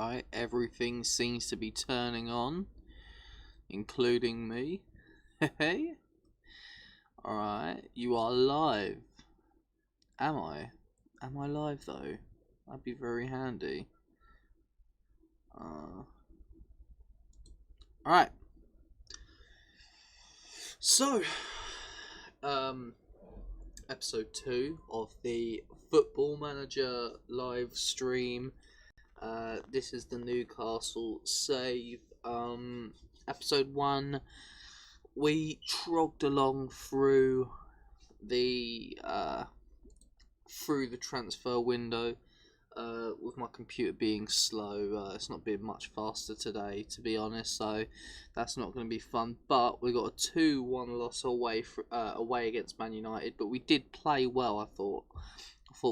Alright, everything seems to be turning on, including me. Hey, alright, you are live. Am I? Am I live though? That'd be very handy. Alright. So, episode 2 of the Football Manager live stream. This is the Newcastle save. Episode 1, we trogged along through the transfer window. With my computer being slow, it's not being much faster today, to be honest, so that's not going to be fun. But we got a 2-1 loss away against Man United, but we did play well. I thought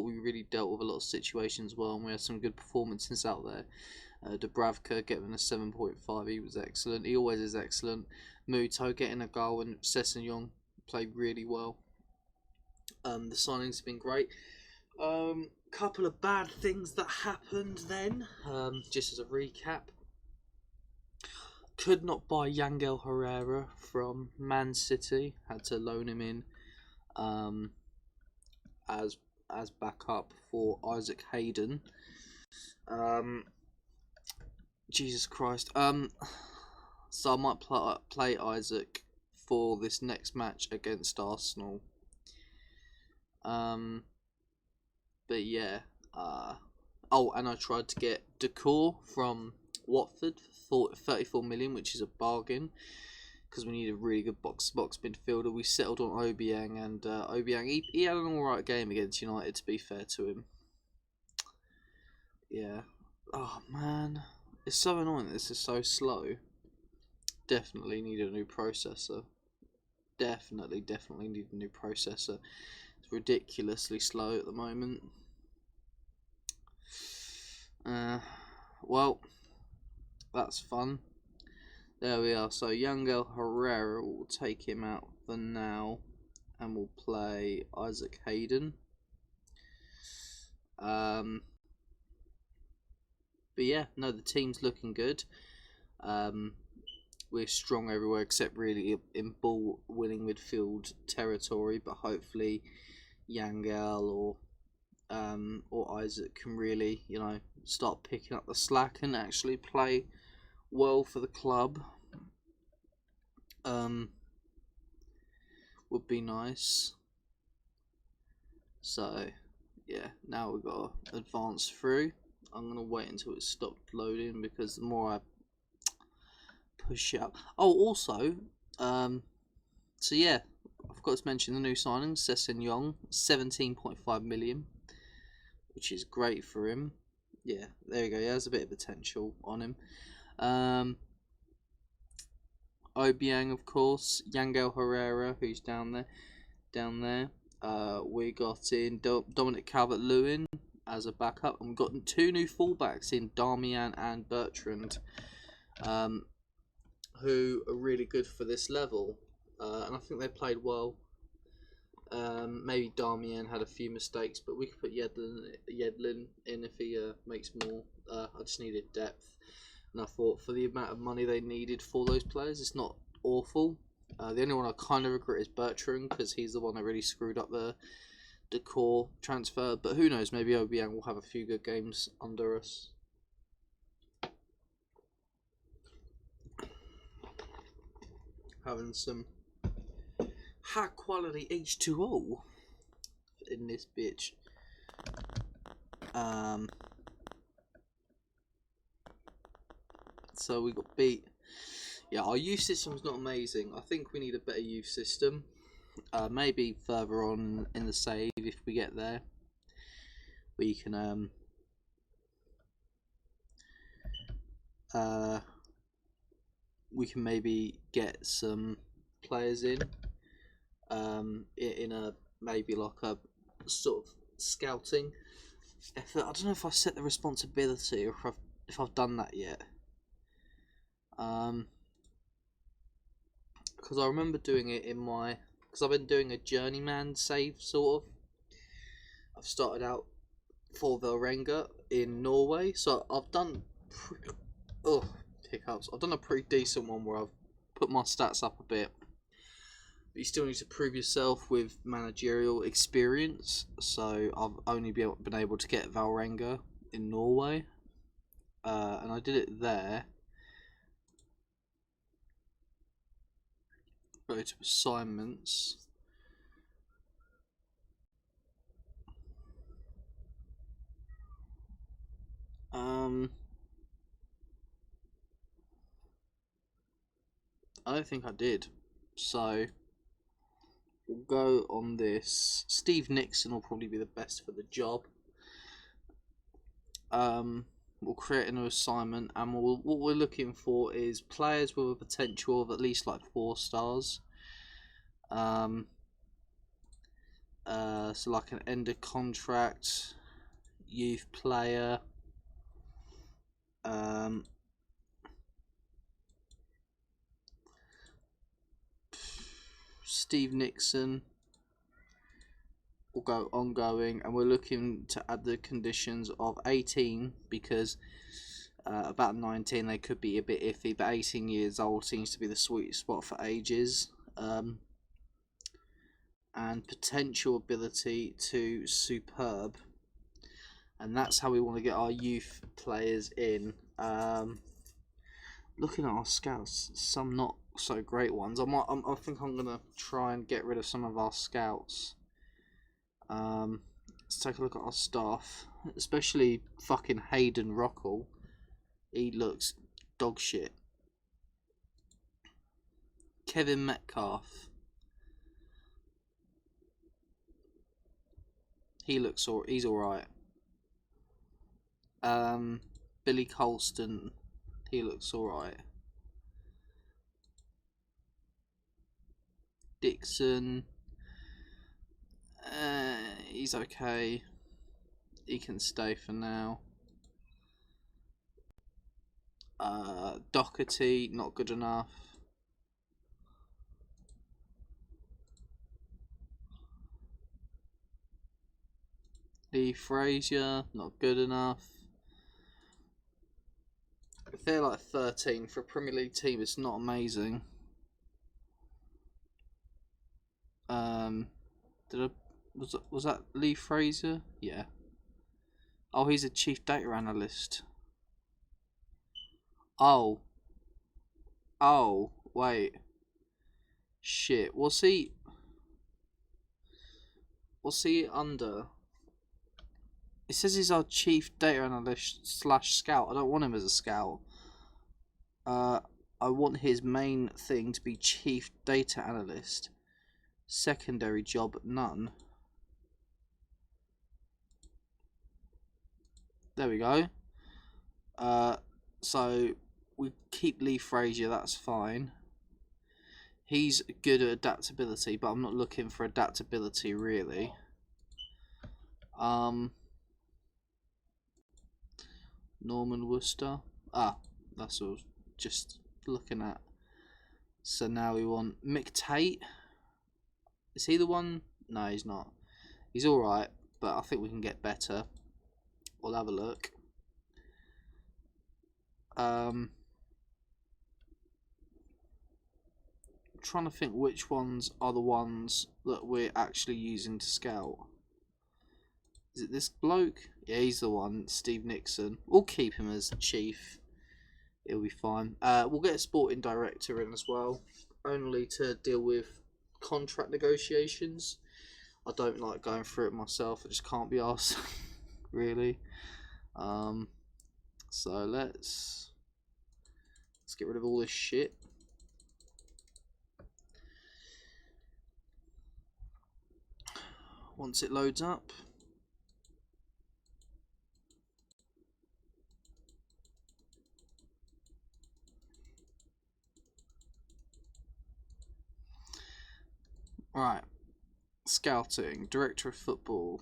we really dealt with a lot of situations well, and we had some good performances out there. Dubravka getting a 7.5, he was excellent. He always is excellent. Muto getting a goal, and Sessegnon played really well. The signings have been great. Couple of bad things that happened then. Just as a recap, could not buy Yangel Herrera from Man City. Had to loan him in as backup for Isaac Hayden. Jesus Christ. So I might play Isaac for this next match against Arsenal. But yeah, oh, and I tried to get Decor from Watford for 34 million, which is a bargain, because we need a really good box-to-box midfielder. We settled on Obiang, and Obiang, he had an alright game against United, to be fair to him. Yeah. Oh, man. It's so annoying that this is so slow. Definitely need a new processor. Definitely need a new processor. It's ridiculously slow at the moment. Well, that's fun. There we are. So Yangel Herrera, will take him out for now, and we'll play Isaac Hayden. But yeah, no, the team's looking good. We're strong everywhere except really in ball winning midfield territory, but hopefully Yangel or Isaac can really, start picking up the slack and actually play well for the club. Would be nice. So yeah, now we've got to advance through. I'm gonna wait until it stopped loading, because the more I push it up. Oh, also, so yeah, I forgot to mention the new signings. Sessegnon, 17.5 million, which is great for him. Yeah, there you go. He has a bit of potential on him. Obiang, of course. Yangel Herrera, who's down there. We got in Dominic Calvert-Lewin as a backup, and we've got 2 new fullbacks in Darmian and Bertrand, who are really good for this level, and I think they played well. Maybe Darmian had a few mistakes, but we could put Yedlin in if he makes more. I just needed depth, and I thought for the amount of money they needed for those players, it's not awful. The only one I kind of regret is Bertrand, because he's the one that really screwed up the Decor transfer. But who knows, maybe Obiang will have a few good games under us. Having some high quality H2O in this bitch. So we got beat. Yeah, our youth system's not amazing. I think we need a better youth system. Maybe further on in the save, if we get there, we can maybe get some players in a maybe like a sort of scouting effort. I don't know if I've set the responsibility, or if I've done that yet. Because I remember doing it in my, because I've been doing a journeyman save sort of. I've started out for Vålerenga in Norway, so I've done hiccups. I've done a pretty decent one where I've put my stats up a bit. But you still need to prove yourself with managerial experience. So I've only been able to get Vålerenga in Norway, and I did it there. Go to assignments. I don't think I did. So we'll go on this. Steve Nixon will probably be the best for the job. We'll create a new assignment, and what we're looking for is players with a potential of at least like 4 stars. So like an end of contract, youth player. Steve Nixon will go ongoing, and we're looking to add the conditions of 18 because about 19 they could be a bit iffy, but 18 years old seems to be the sweet spot for ages. And potential ability to superb, and that's how we want to get our youth players in. Looking at our scouts, some not so great ones. I think I'm gonna try and get rid of some of our scouts. Let's take a look at our staff, especially fucking Hayden Rockall. He looks dog shit. Kevin Metcalf. He's alright. Billy Colston. He looks alright. Dixon. He's okay. He can stay for now. Doherty, not good enough. Lee Frazier, not good enough. If they're like 13 for a Premier League team, it's not amazing. Was that Lee Frazier? Yeah. Oh, he's a chief data analyst. Oh, wait. Shit. What's he under? It says he's our chief data analyst / scout. I don't want him as a scout. I want his main thing to be chief data analyst. Secondary job, none. There we go. So we keep Lee Frazier, that's fine. He's good at adaptability, but I'm not looking for adaptability really. Norman Worcester. That's what I was just looking at. So now we want Mick Tate. Is he the one? No, he's not. He's alright, but I think we can get better. We'll have a look. I'm trying to think which ones are the ones that we're actually using to scout. Is it this bloke? Yeah, he's the one, Steve Nixon. We'll keep him as chief. It'll be fine. We'll get a sporting director in as well, only to deal with contract negotiations. I don't like going through it myself. I just can't be arsed, really. So let's get rid of all this shit. Once it loads up. Right. Scouting, director of football.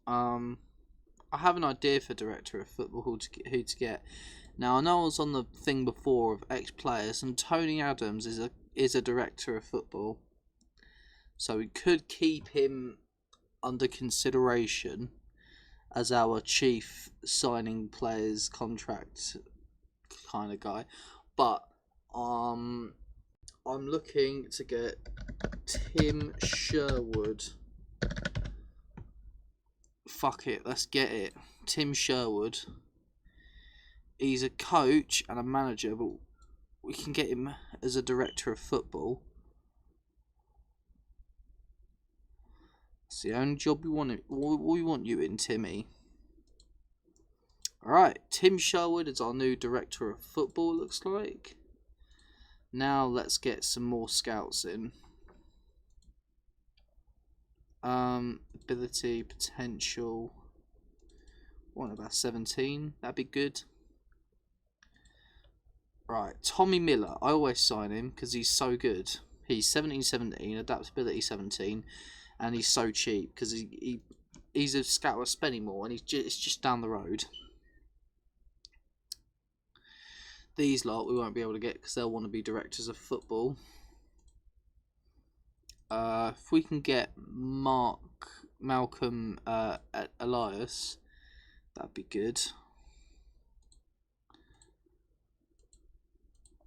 I have an idea for director of football who to get. Now I know I was on the thing before of ex-players, and Tony Adams is a director of football, so we could keep him under consideration. as our chief signing players contract kind of guy, but I'm looking to get Tim Sherwood. Fuck it, let's get it. Tim Sherwood. He's a coach and a manager, but we can get him as a director of football. It's the only job we want you in, Timmy. Alright, Tim Sherwood is our new director of football, looks like. Now let's get some more scouts in. Ability, potential. What about 17? That'd be good. Right, Tommy Miller. I always sign him because he's so good. He's 17, adaptability 17, and he's so cheap because he's a scout with Spennymoor, and it's just down the road. These lot we won't be able to get because they'll want to be directors of football. If we can get Malcolm Elias, that'd be good.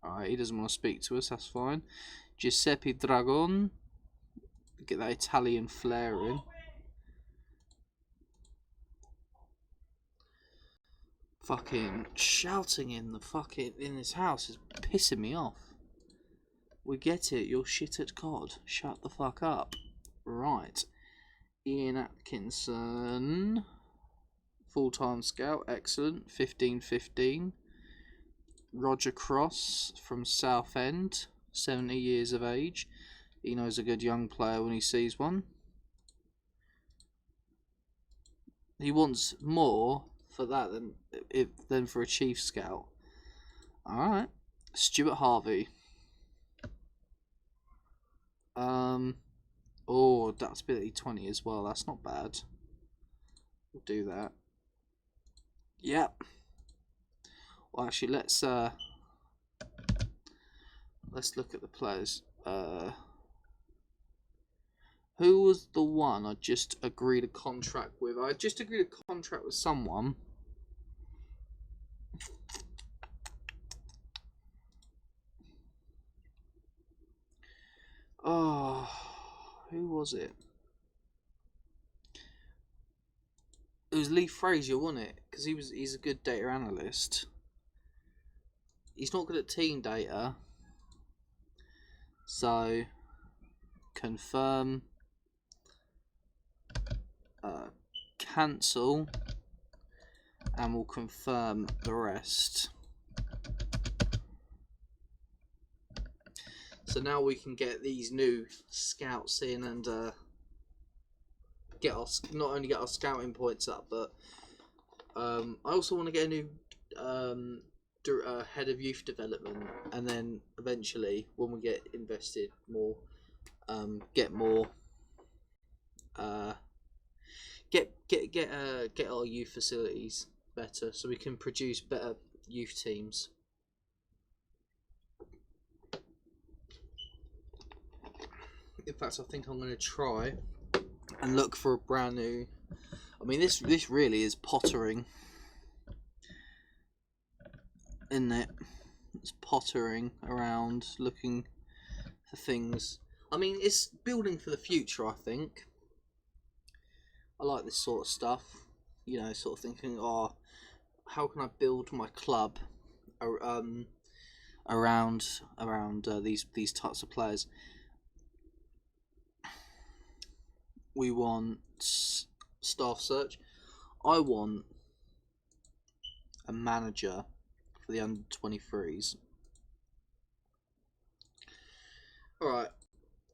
Alright, he doesn't want to speak to us, that's fine. Giuseppe Dragon, get that Italian flair in. Fucking shouting in this house is pissing me off. We get it, you're shit at COD. Shut the fuck up. Right. Ian Atkinson. Full-time scout, excellent. 15-15. Roger Cross from Southend. 70 years of age. He knows a good young player when he sees one. He wants more for that than for a chief scout. Alright. Stuart Harvey. Oh, adaptability 20 as well. That's not bad. We'll do that. Yep. Well, actually, let's look at the players. Who was the one I just agreed a contract with? I just agreed a contract with someone. Oh, who was it? It was Lee Frazier, wasn't it? Because he's a good data analyst. He's not good at team data. So, confirm. Cancel. And we'll confirm the rest. So now we can get these new scouts in and not only get our scouting points up, but I also want to get a new head of youth development, and then eventually, when we get invested more, get more, get our youth facilities better, so we can produce better youth teams. In fact, I think I'm going to try and look for a brand new. I mean, this really is pottering, isn't it? It's pottering around, looking for things. I mean, it's building for the future, I think. I like this sort of stuff. You know, sort of thinking, oh, how can I build my club around these types of players? We want staff search. I want a manager for the under 23s. Alright,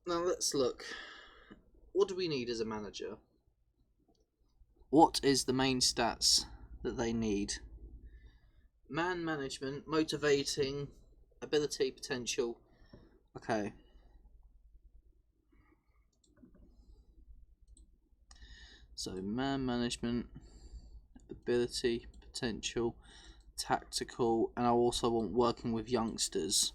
now let's look. What do we need as a manager? What is the main stats that they need? Man management, motivating, ability, potential. Okay. So man management, ability, potential, tactical, and I also want working with youngsters.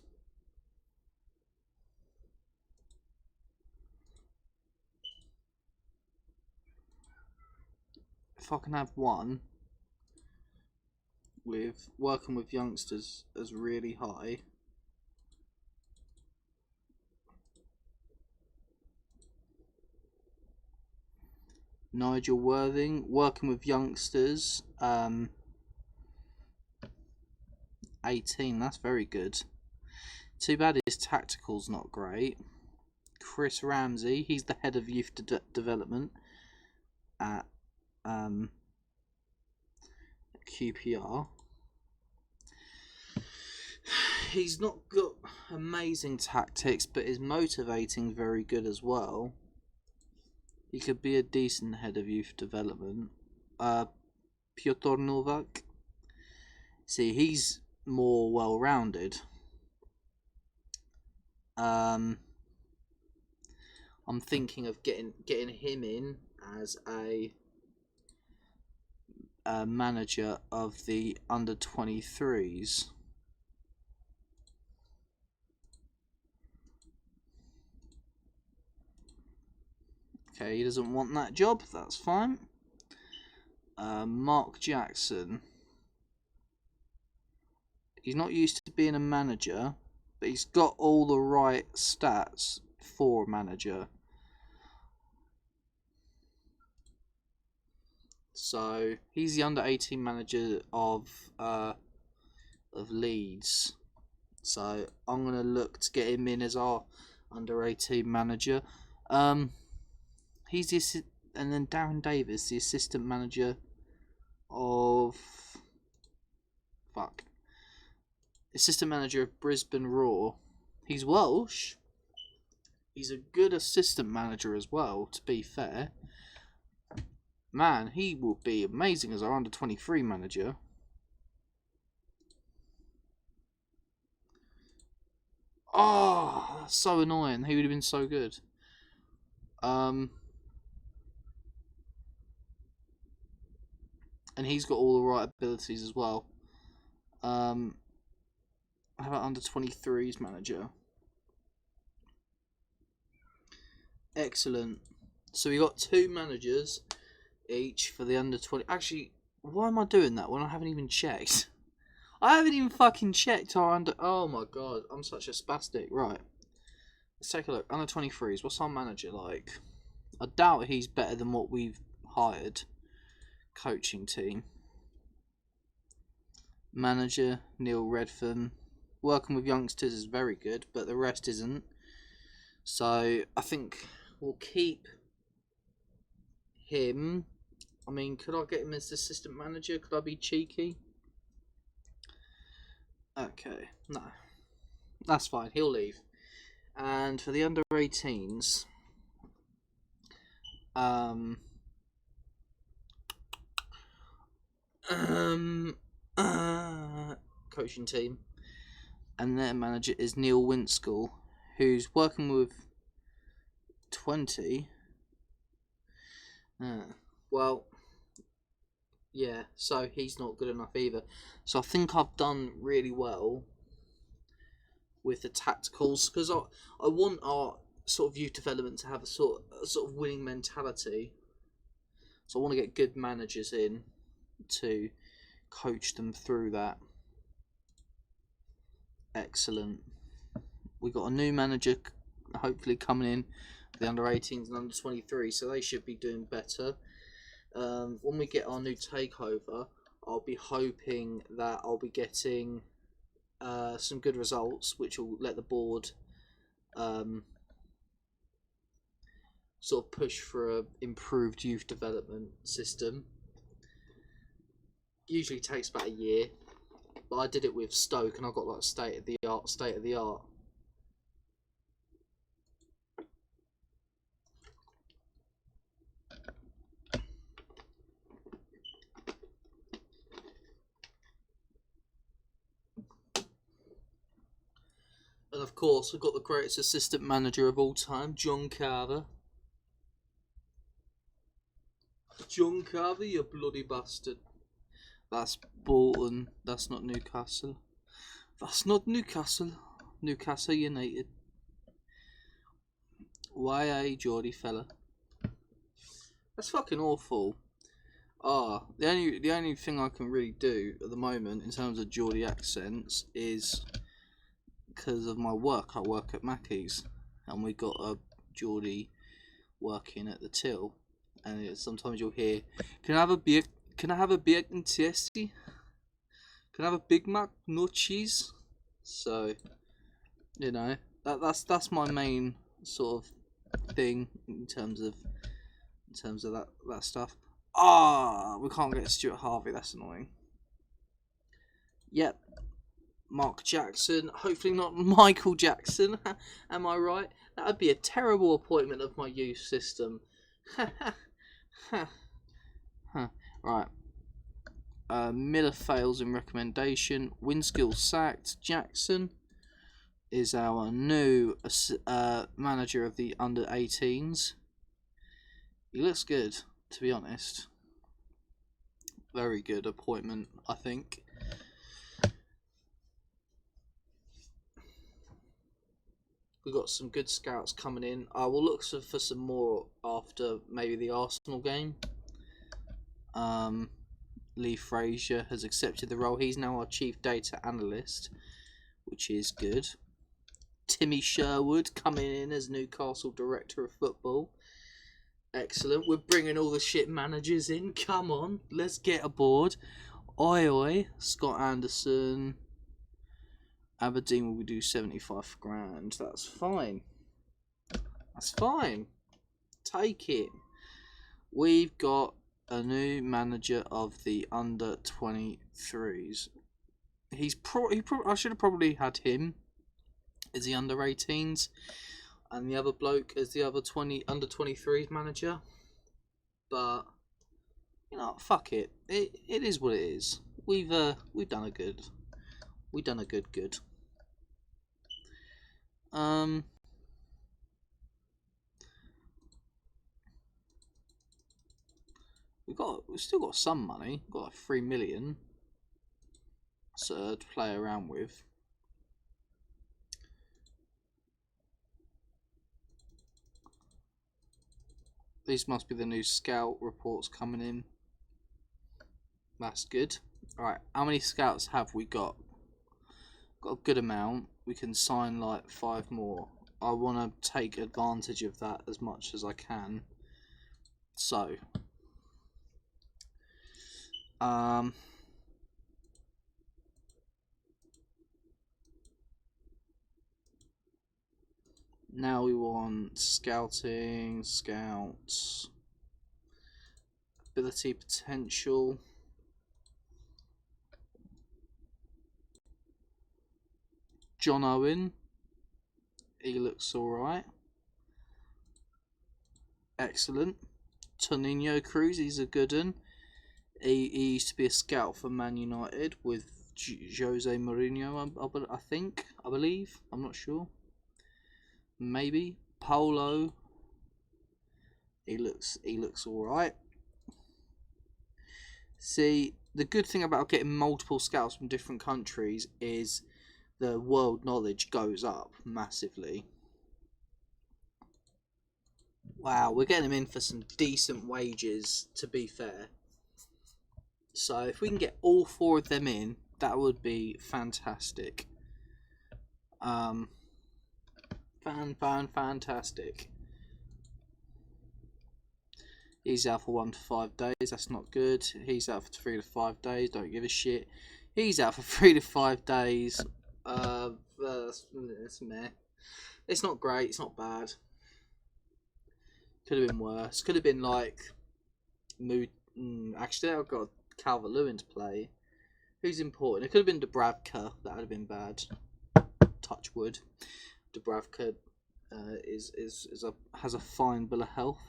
if I can have one with working with youngsters as really high. Nigel Worthing, working with youngsters, 18, that's very good. Too bad his tactical's not great. Chris Ramsey, he's the head of youth development at QPR. He's not got amazing tactics, but his motivating very good as well. He could be a decent head of youth development. Piotr Novak. See, he's more well-rounded. I'm thinking of getting him in as a manager of the under-23s. Okay, he doesn't want that job, that's fine. Mark Jackson. He's not used to being a manager, but he's got all the right stats for a manager. So he's the under-18 manager of Leeds. So I'm gonna look to get him in as our under-18 manager. He's the and then Darren Davis, the assistant manager of assistant manager of Brisbane Roar. He's Welsh. He's a good assistant manager as well, to be fair. Man, he will be amazing as our under-23 manager. Oh, that's so annoying. He would have been so good. And he's got all the right abilities as well. How about under-23s manager? Excellent. So we got 2 managers each for the under-20. Actually, why am I doing that when I haven't even checked? I haven't even fucking checked our under. Oh my god, I'm such a spastic. Right. Let's take a look. Under-23s. What's our manager like? I doubt he's better than what we've hired. Coaching team. Manager Neil Redfern. Working with youngsters is very good, but the rest isn't. So I think we'll keep him. I mean, could I get him as assistant manager? Could I be cheeky? Okay, no. That's fine, he'll leave. And for the under-18s, coaching team, and their manager is Neil Winskell, who's working with 20. Well, yeah, so he's not good enough either. So I think I've done really well with the tacticals, because I want our sort of youth development to have a sort of winning mentality. So I want to get good managers in to coach them through that. Excellent. We got a new manager hopefully coming in for the under-18s and under-23, so they should be doing better. When we get our new takeover, I'll be hoping that I'll be getting some good results, which will let the board sort of push for a improved youth development system. Usually takes about a year, but I did it with Stoke and I got like state of the art. And of course, we've got the greatest assistant manager of all time, John Carver. John Carver, you bloody bastard. That's Bolton. That's not Newcastle. That's not Newcastle. Newcastle United. YA Geordie fella. That's fucking awful. The only thing I can really do at the moment in terms of Geordie accents is because of my work. I work at Mackey's, and we got a Geordie working at the till, and sometimes you'll hear, "Can I have a beer? Can I have a beer and tasty? Can I have a Big Mac, no cheese?" So, that's my main sort of thing in terms of that stuff. We can't get Stuart Harvey. That's annoying. Yep, Mark Jackson. Hopefully not Michael Jackson. Am I right? That would be a terrible appointment of my youth system. Right. Miller fails in recommendation. Winskill sacked. Jackson is our new manager of the under 18s. He looks good, to be honest. Very good appointment, I think. We've got some good scouts coming in. We'll look for some more after maybe the Arsenal game. Lee Frazier has accepted the role. He's now our chief data analyst, which is good. Timmy Sherwood coming in as Newcastle director of football. Excellent. We're bringing all the shit managers in. Come on, let's get aboard. Oi. Scott Anderson. Aberdeen will do 75 grand. That's fine. That's fine. Take it. We've got a new manager of the under 23s. I should have probably had him as the under 18s, and the other bloke as the other under 23s manager. But fuck it. It is what it is. We've done a good. We've done a good. We've still got some money. We've got like 3 million to play around with. These must be the new scout reports coming in. That's good. Alright, how many scouts have we got? Got a good amount. We can sign like 5 more. I want to take advantage of that as much as I can. So, now we want scouting, scouts, ability potential. John Owen, he looks alright. Excellent. Tonino Cruz, he's a good one. He used to be a scout for Man United with Jose Mourinho, I believe. I'm not sure. Maybe. Paulo, he looks alright. See, the good thing about getting multiple scouts from different countries is the world knowledge goes up massively. Wow, we're getting him in for some decent wages, to be fair. So if we can get all 4 of them in, that would be fantastic. Fantastic. He's out for 1 to 5 days. That's not good. He's out for 3 to 5 days. Don't give a shit. He's out for 3 to 5 days. It's meh. It's not great. It's not bad. Could have been worse. Could have been like actually, I've got Calvert-Lewin to play. Who's important? It could have been Dubravka. That would have been bad. Touch wood. Dubravka has a fine bill of health.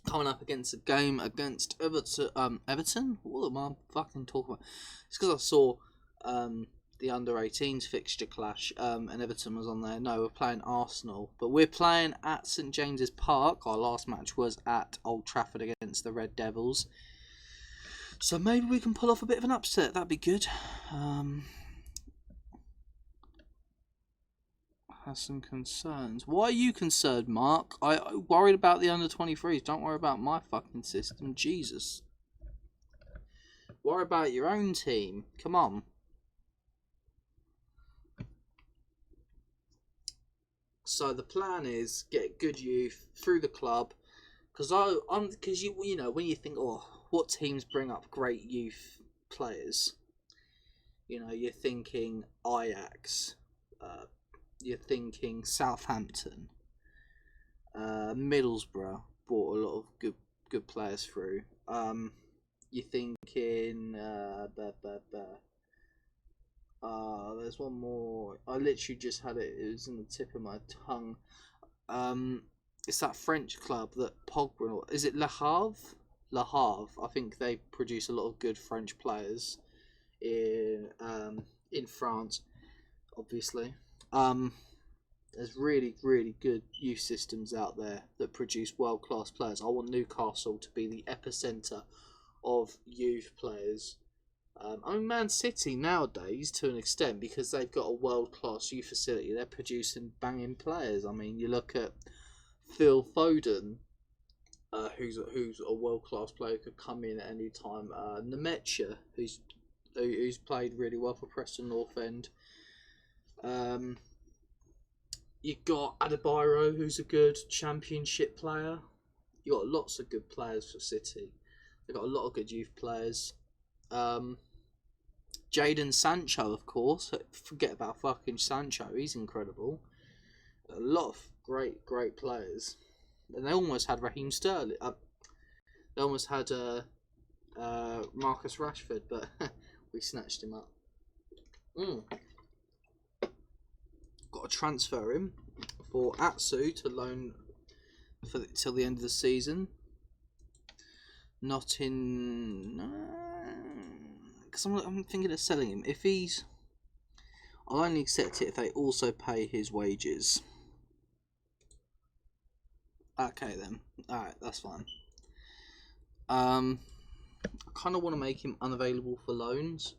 Coming up against a game against Everton. What am I fucking talking about? It's because I saw the under 18s fixture clash, and Everton was on there. No, we're playing Arsenal, but we're playing at St James's Park. Our last match was at Old Trafford against the Red Devils, so maybe we can pull off a bit of an upset. That'd be good. has some concerns. Why are you concerned, Mark? I worried about the under-23s. Don't worry about my fucking system. Jesus. Worry about your own team. Come on. So the plan is get good youth through the club, because you know, when you think, oh, what teams bring up great youth players, you know, you're thinking Ajax, you're thinking Southampton, Middlesbrough brought a lot of good players through. You're thinking there's one more. I literally just had it. It was in the tip of my tongue. It's that French club that Pogba. Is it Le Havre? Le Havre. I think they produce a lot of good French players in France. Obviously, there's really good youth systems out there that produce world class players. I want Newcastle to be the epicenter of youth players. I mean, Man City nowadays, to an extent, because they've got a world-class youth facility, they're producing banging players. I mean, you look at Phil Foden, who's a world-class player, could come in at any time. Nemecha, who's played really well for Preston North End. You've got Adebayo, who's a good Championship player. You've got lots of good players for City. They've got a lot of good youth players. Jadon Sancho, of course. Forget about fucking Sancho. He's incredible. A lot of great players. And they almost had Raheem Sterling. They almost had Marcus Rashford, but we snatched him up. Got to transfer him for Atsu to loan till the end of the season. Not in... because I'm thinking of selling him. If he's... I'll only accept it if they also pay his wages. Okay then. Alright, that's fine. I kind of want to make him unavailable for loans.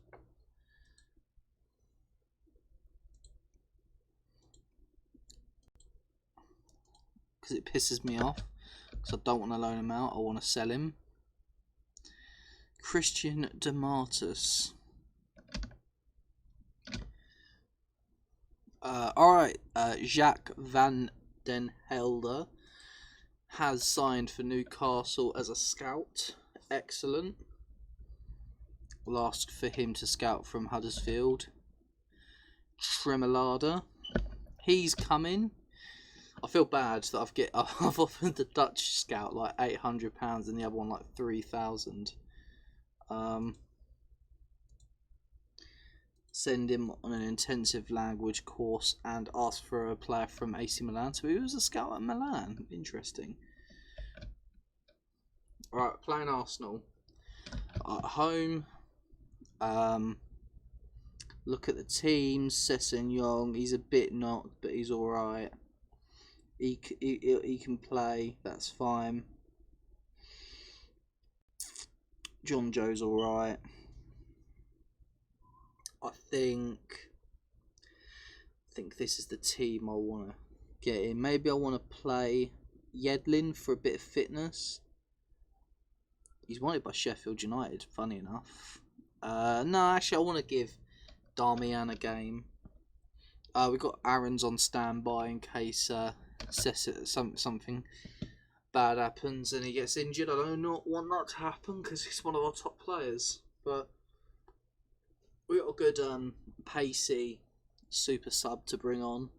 Because it pisses me off. Because I don't want to loan him out. I want to sell him. Christian DeMartis. Alright, Jacques van den Helder has signed for Newcastle as a scout. Excellent. We'll ask for him to scout from Huddersfield. Tremelada. He's coming. I feel bad that I've offered the Dutch scout like £800 and the other one like 3,000. Send him on an intensive language course and ask for a player from AC Milan. So he was a scout at Milan. Interesting. Alright, playing Arsenal at home. Look at the teams. Sessegnon, he's a bit knocked, but he's alright. He can play, that's fine. John Joe's alright. I think this is the team I want to get in. Maybe I want to play Yedlin for a bit of fitness. He's wanted by Sheffield United, funny enough. No, actually I want to give Darmian a game. We've got Aaron's on standby in case something bad happens and he gets injured. I do not want that to happen because he's one of our top players. But we got a good pacey super sub to bring on.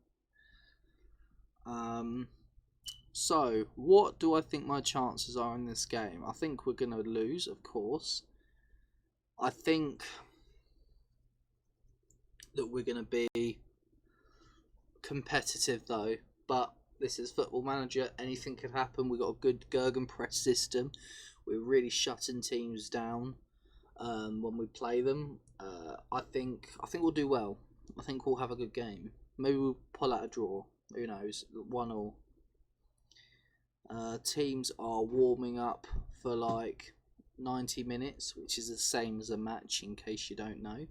So what do I think my chances are in this game? I think we're going to lose, of course. I think that we're going to be competitive though, but this is Football Manager. Anything could happen. We've got a good Gergen press system. We're really shutting teams down when we play them. I think we'll do well. I think we'll have a good game. Maybe we'll pull out a draw. Who knows? 1-1. Teams are warming up for like 90 minutes, which is the same as a match in case you don't know.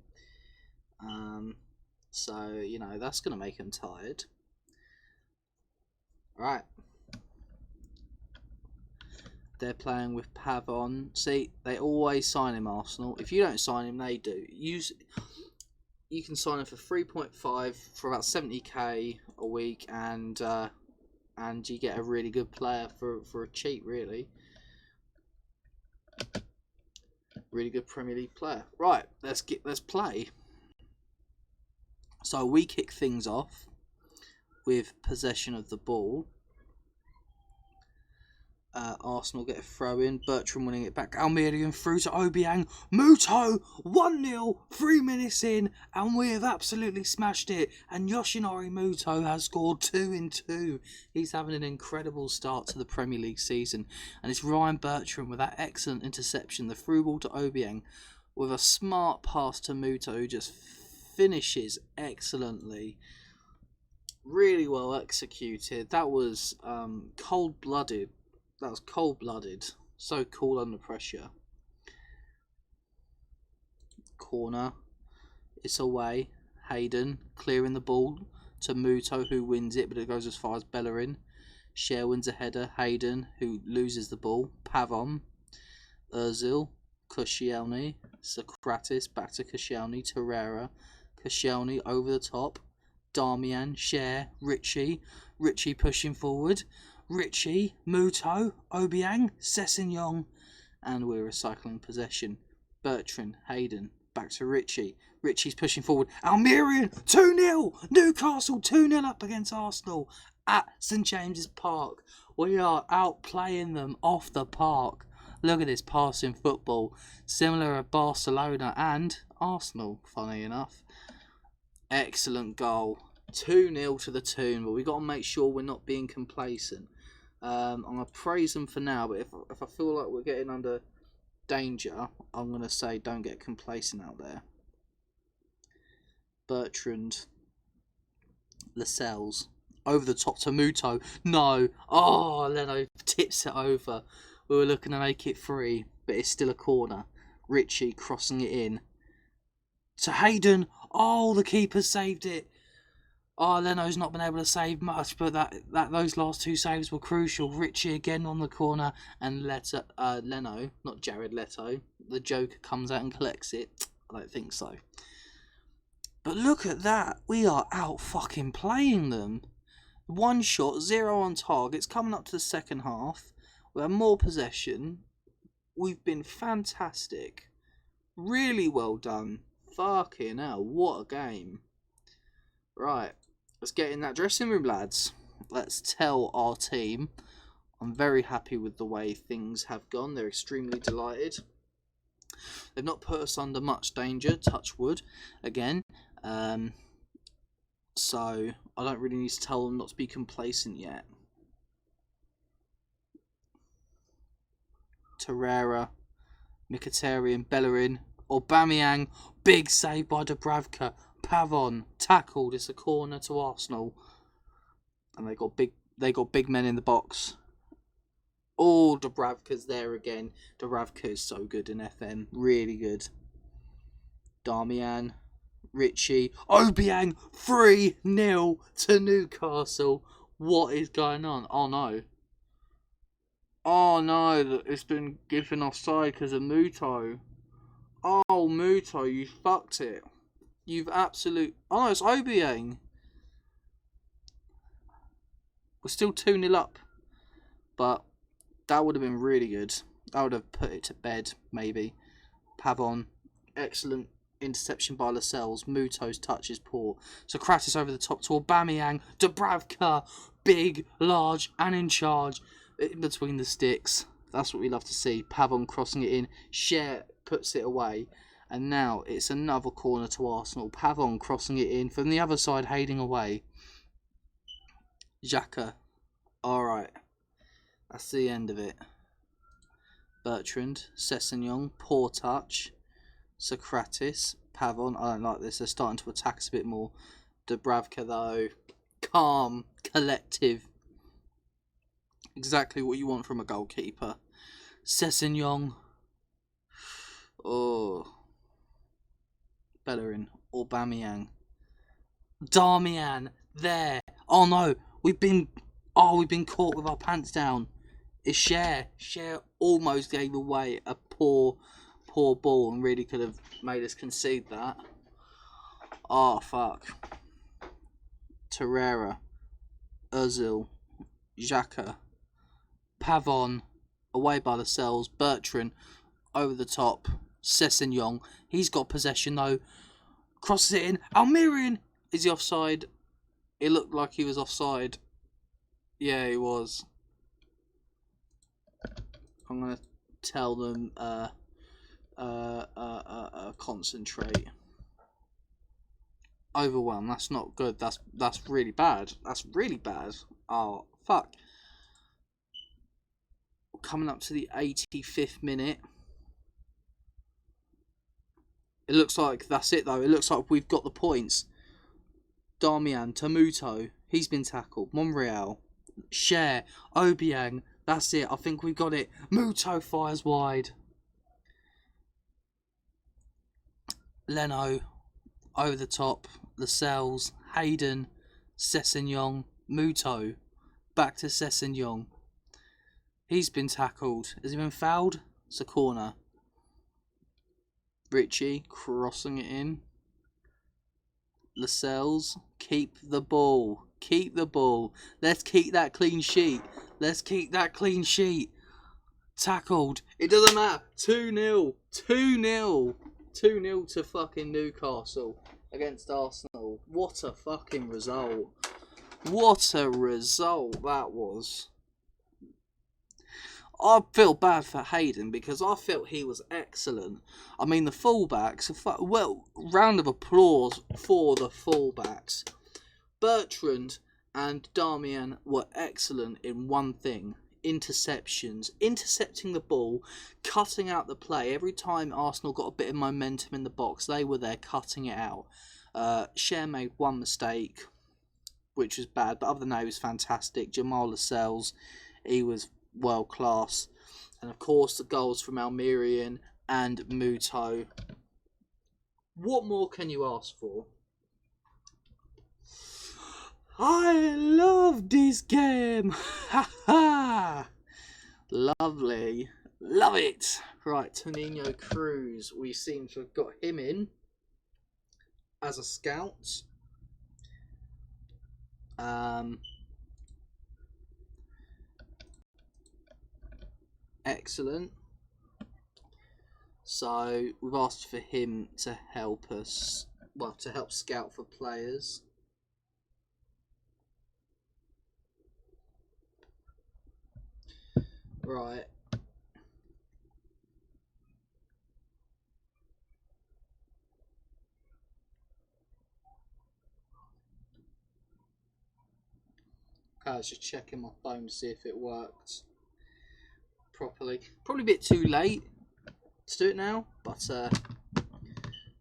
So, you know, that's going to make them tired. Right. They're playing with Pavon. See, they always sign him, Arsenal. If you don't sign him, they do. You can sign him for 3.5 for about 70k a week, and you get a really good player for a cheap, really. Really good Premier League player. Right, let's play. So we kick things off with possession of the ball. Arsenal get a throw in. Bertrand winning it back. Almirian through to Obiang. Muto 1-0. 3 minutes in, and we have absolutely smashed it. And Yoshinori Muto has scored 2 in 2. He's having an incredible start to the Premier League season. And it's Ryan Bertrand with that excellent interception. The through ball to Obiang with a smart pass to Muto, who just finishes excellently. Really well executed. That was cold-blooded. That was cold-blooded. So cool under pressure. Corner. It's away. Hayden clearing the ball to Muto, who wins it, but it goes as far as Bellerin. Cher wins a header. Hayden, who loses the ball. Pavon. Ozil. Koscielny. Socrates. Back to Koscielny. Torreira. Koscielny over the top. Darmian. Cher. Richie. Richie pushing forward. Richie, Muto, Obiang, Sessegnon, and we're recycling possession. Bertrand, Hayden, back to Richie. Richie's pushing forward. Almirian, 2-0. Newcastle 2-0 up against Arsenal at St James's Park. We are outplaying them off the park. Look at this passing football. Similar to Barcelona and Arsenal, funny enough. Excellent goal. 2-0 to the tune, but we've got to make sure we're not being complacent. I'm going to praise them for now, but if I feel like we're getting under danger, I'm going to say don't get complacent out there. Bertrand. Lascelles. Over the top to Muto. No. Oh, Leno tips it over. We were looking to make it free, but it's still a corner. Richie crossing it in. To Hayden. Oh, the keeper saved it. Oh, Leno's not been able to save much, but those last 2 saves were crucial. Richie again on the corner, and Leno, not Jared Leto, the Joker comes out and collects it. I don't think so. But look at that. We are out fucking playing them. 1 shot, 0 on targets, coming up to the second half. We have more possession. We've been fantastic. Really well done. Fucking hell, what a game. Right, let's get in that dressing room, lads. Let's tell our team I'm very happy with the way things have gone. They're extremely delighted. They've not put us under much danger, touch wood, again. So I don't really need to tell them not to be complacent yet. Torreira, Mkhitaryan, Bellerin, Aubameyang, big save by Dubravka. Pavon tackled. It's a corner to Arsenal, and they got big men in the box. Oh, Dubravka's there again. Dubravka is so good in FM, really good. Darmian, Richie, Obiang, 3-0 to Newcastle. What is going on? Oh no. Oh no, it's been given offside because of Muto. Oh, Muto, you fucked it. You've absolute... Oh no, it's Obiang. We're still 2-0 up. But that would have been really good. That would have put it to bed, maybe. Pavon, excellent interception by Lascelles. Muto's touch is poor. Socrates over the top to Aubameyang. Dubravka, big, large, and in charge. In between the sticks. That's what we love to see. Pavon crossing it in. Cher puts it away. And now it's another corner to Arsenal. Pavon crossing it in. From the other side, heading away. Xhaka. Alright. That's the end of it. Bertrand. Sessegnon. Poor touch. Socrates. Pavon. I don't like this. They're starting to attack us a bit more. Dubravka, though. Calm. Collective. Exactly what you want from a goalkeeper. Sessegnon. Oh. Bellerin. Aubameyang. Darmian. There. Oh no. We've been Oh, we've been caught with our pants down. It's Cher. Cher almost gave away a poor ball and really could have made us concede that. Oh, fuck. Torreira. Ozil. Xhaka. Pavon. Away by the cells. Bertrand. Over the top. Sessegnon. He's got possession though. Crosses it in. Almirian. Is he offside? It looked like he was offside. Yeah, he was. I'm going to tell them concentrate. Overwhelm. That's not good. That's really bad. That's really bad. Oh, fuck. Coming up to the 85th minute. It looks like that's it though. It looks like we've got the points. Darmian, Tamuto, he's been tackled. Monreal, Cher, Obiang, that's it. I think we've got it. Muto fires wide. Leno, over the top. Lascelles, Hayden, Sessegnon, Muto, back to Sessegnon. He's been tackled. Has he been fouled? It's a corner. Richie crossing it in. Lascelles, keep the ball. Keep the ball. Let's keep that clean sheet. Let's keep that clean sheet. Tackled. It doesn't matter. 2-0. 2-0. 2-0 to fucking Newcastle against Arsenal. What a fucking result. What a result that was. I feel bad for Hayden because I felt he was excellent. I mean, the fullbacks, well, round of applause for the fullbacks. Bertrand and Darmian were excellent in one thing: interceptions. Intercepting the ball, cutting out the play. Every time Arsenal got a bit of momentum in the box, they were there cutting it out. Cher made one mistake, which was bad, but other than that, he was fantastic. Jamal Lascelles, he was world class. And of course the goals from Almirian and Muto. What more can you ask for? I love this game. Ha ha. Lovely. Love it. Right, Tonino Cruz. We seem to have got him in as a scout. Excellent. So we've asked for him to help us, well, to help scout for players. Right. I was just checking my phone to see if it worked properly. Probably a bit too late to do it now, but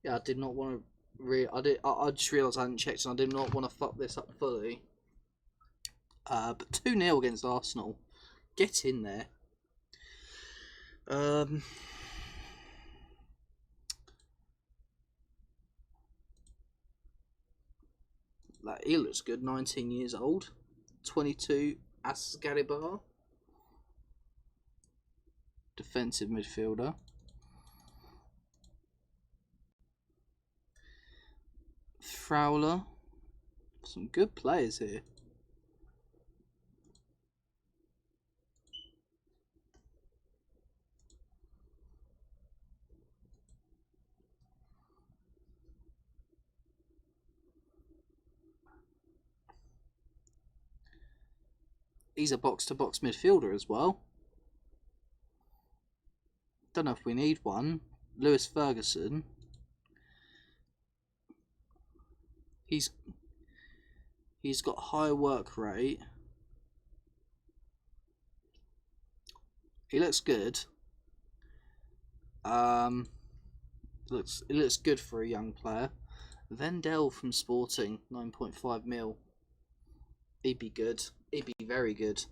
yeah, I did not want to. I just realised I hadn't checked, and I did not want to fuck this up fully. But 2-0 against Arsenal. Get in there. Like, he looks good. 19 years old. 22. Asgaribar. Defensive midfielder. Fowler. Some good players here. He's a box-to-box midfielder as well. Don't know if we need one. Lewis Ferguson. He's got high work rate. He looks good. It looks good for a young player. Vendel from Sporting, 9.5 mil. He'd be good. He'd be very good.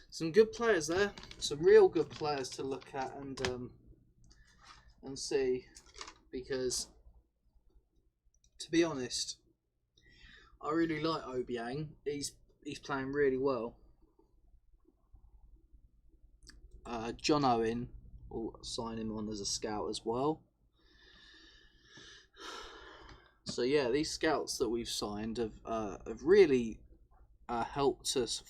Some good players there. Some real good players to look at and see. Because, to be honest, I really like Obiang. He's playing really well. John Owen, will sign him on as a scout as well. So yeah, these scouts that we've signed have really helped us.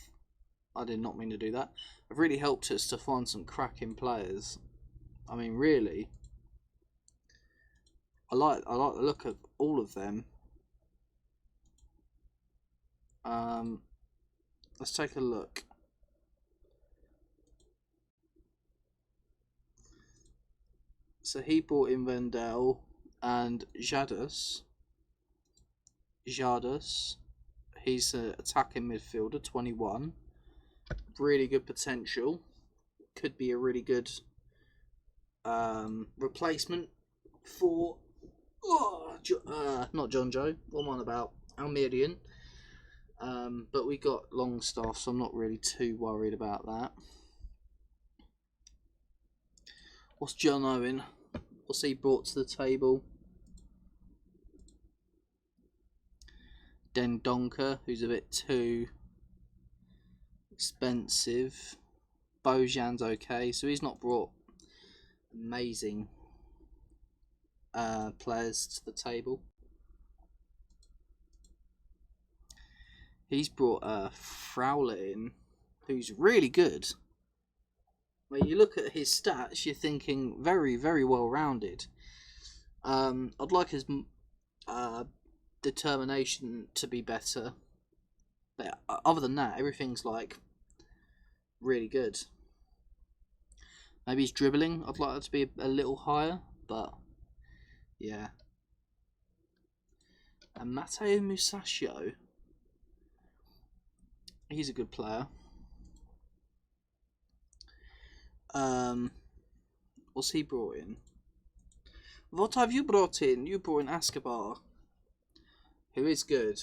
I did not mean to do that. Have really helped us to find some cracking players. I mean, really, I like the look of all of them. Let's take a look. So he brought in Vendel and Jadus. He's an attacking midfielder, 21. Really good potential. Could be a really good replacement for not John Joe. What am I on about? Almerian. But we got Longstaff, so I'm not really too worried about that. What's John Owen? What's he brought to the table? Dendonka, who's a bit too expensive. Bojan's okay, so he's not brought amazing players to the table. He's brought Frowler in, who's really good. When you look at his stats, you're thinking very, very well rounded. I'd like his determination to be better, but other than that, everything's like really good. Maybe his dribbling, I'd like that to be a little higher, but yeah. And Matteo Musacchio, he's a good player. What's he brought in? What have you brought in? You brought in Escobar, who is good.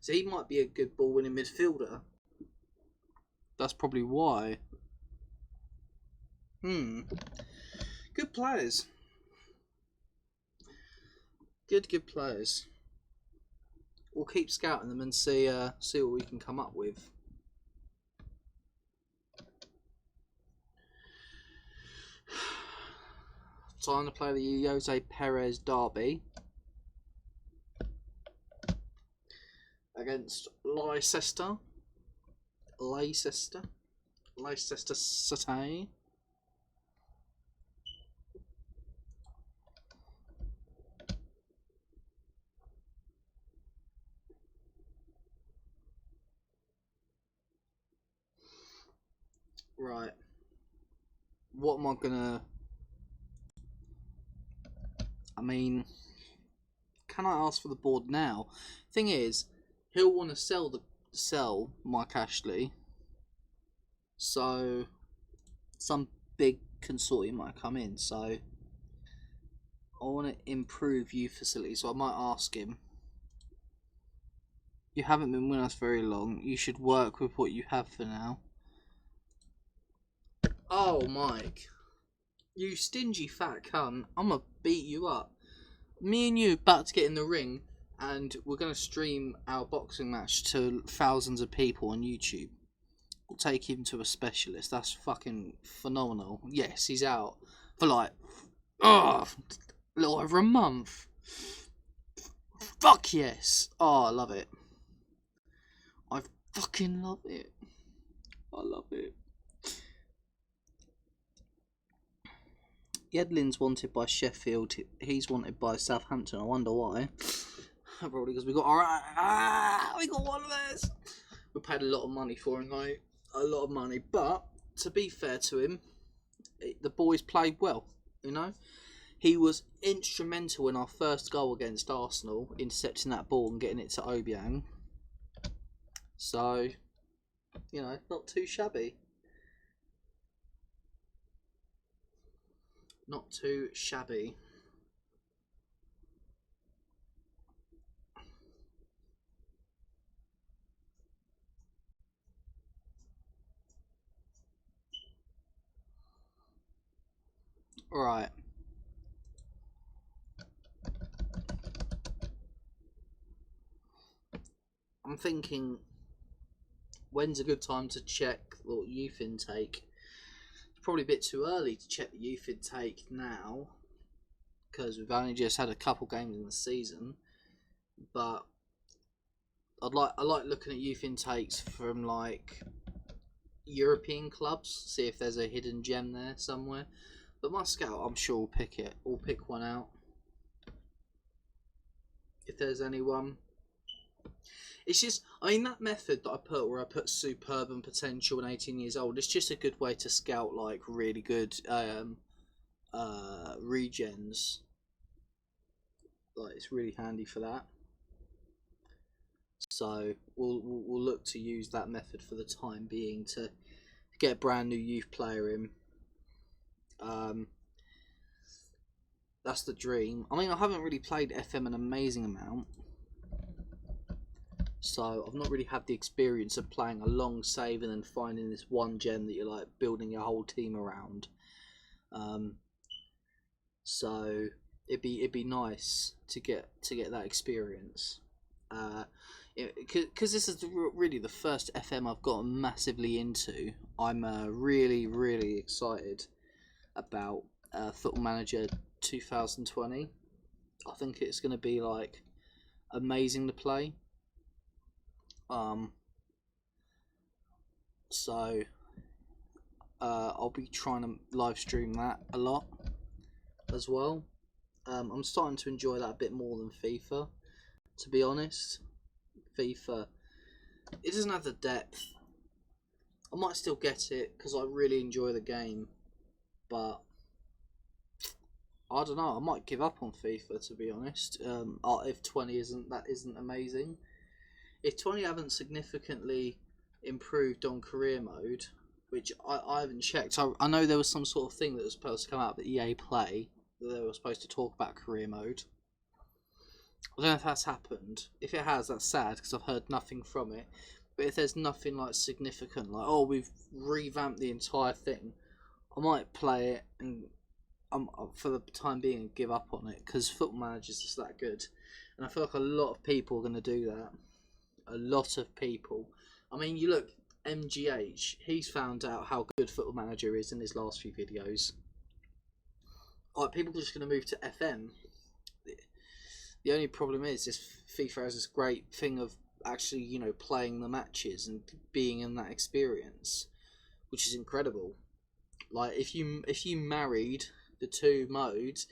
So he might be a good ball-winning midfielder. That's probably why. Good players. Good players. We'll keep scouting them and see what we can come up with. Time to play the Jose Perez derby against Leicester City. Right. What am I gonna... I mean, can I ask for the board now? Thing is, he'll want to sell Mike Ashley, so some big consortium might come in. So I want to improve youth facilities, so I might ask him. You haven't been with us very long. You should work with what you have for now. Oh, Mike. You stingy fat cunt. I'm gonna beat you up. Me and you about to get in the ring, and we're gonna stream our boxing match to thousands of people on YouTube. We'll take him to a specialist. That's fucking phenomenal. Yes, he's out for like a little over a month. Fuck yes. Oh, I love it. I fucking love it. I love it. Yedlin's wanted by Sheffield. He's wanted by Southampton. I wonder why. Probably because we got one of those. We paid a lot of money for him, though. A lot of money. But to be fair to him, the boys played well. You know, he was instrumental in our first goal against Arsenal, intercepting that ball and getting it to Obiang. So, you know, not too shabby. Not too shabby. Right. I'm thinking, when's a good time to check the youth intake? It's probably a bit too early to check the youth intake now, because we've only just had a couple games in the season. But I like looking at youth intakes from like European clubs, see if there's a hidden gem there somewhere. But my scout, I'm sure, will pick it. We'll pick one out if there's anyone. It's just, I mean, that method that I put, where I put superb and potential and 18 years old, it's just a good way to scout like really good regens. Like, it's really handy for that. So we'll look to use that method for the time being to get a brand new youth player in. That's the dream. I mean, I haven't really played FM an amazing amount, so I've not really had the experience of playing a long save and then finding this one gem that you're like building your whole team around. So it'd be nice to get that experience. Because this is really the first FM I've gotten massively into. I'm really excited about Football Manager 2020. I think it's going to be like amazing to play. So I'll be trying to live stream that a lot as well. I'm starting to enjoy that a bit more than FIFA, to be honest. FIFA, it doesn't have the depth. I might still get it because I really enjoy the game, but I don't know. I might give up on FIFA, to be honest. If 20 isn't amazing. If 20 haven't significantly improved on career mode, which I haven't checked. I know there was some sort of thing that was supposed to come out of the EA Play, that they were supposed to talk about career mode. I don't know if that's happened. If it has, that's sad because I've heard nothing from it. But if there's nothing like significant, like, oh, we've revamped the entire thing, I might play it and for the time being give up on it, because Football Manager is just that good, and I feel like a lot of people are going to do that. A lot of people. I mean, you look, MGH, he's found out how good Football Manager is in his last few videos. Like, people are just going to move to FM. The only problem is this FIFA has this great thing of actually, you know, playing the matches and being in that experience, which is incredible. Like, if you married the two modes,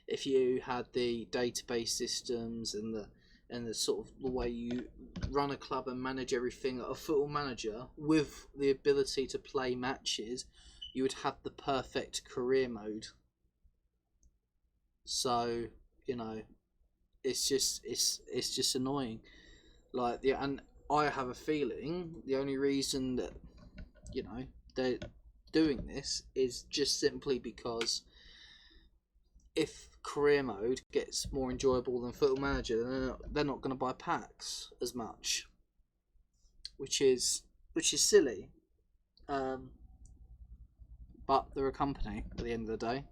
if you had the database systems and the sort of the way you run a club and manage everything of Football Manager with the ability to play matches, you would have the perfect career mode. So, you know, it's just annoying. Like, and I have a feeling the only reason that, you know, they're doing this is just simply because if career mode gets more enjoyable than Football Manager, then they're not going to buy packs as much, which is silly. But they're a company at the end of the day.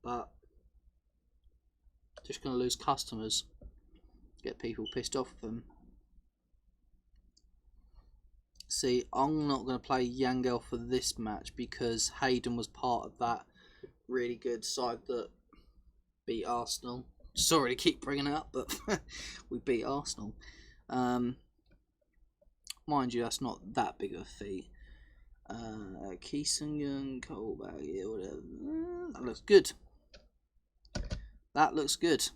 But just going to lose customers, get people pissed off with them. See, I'm not going to play Yangel for this match because Hayden was part of that really good side that beat Arsenal. Sorry to keep bringing it up, but we beat Arsenal. Mind you, that's not that big of a feat. Keesungen, Colbag, yeah, whatever. That looks good. That looks good.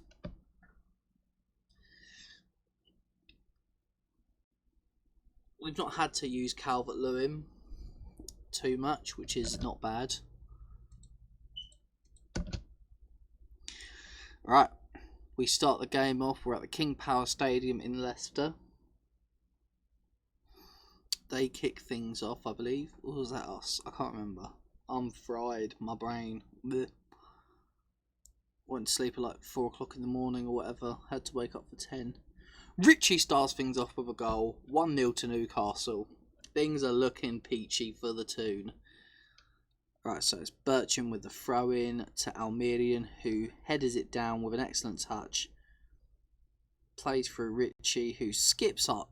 We've not had to use Calvert-Lewin too much, which is not bad. Right, we start the game off. We're at the King Power Stadium in Leicester. They kick things off, I believe. Or was that us? I can't remember. I'm fried. My brain. Blech. Went to sleep at like 4 o'clock in the morning or whatever. Had to wake up for 10. Richie starts things off with a goal. 1-0 to Newcastle. Things are looking peachy for the Toon. Right, so it's Bircham with the throw-in to Almerian, who headers it down with an excellent touch. plays through Richie, who skips up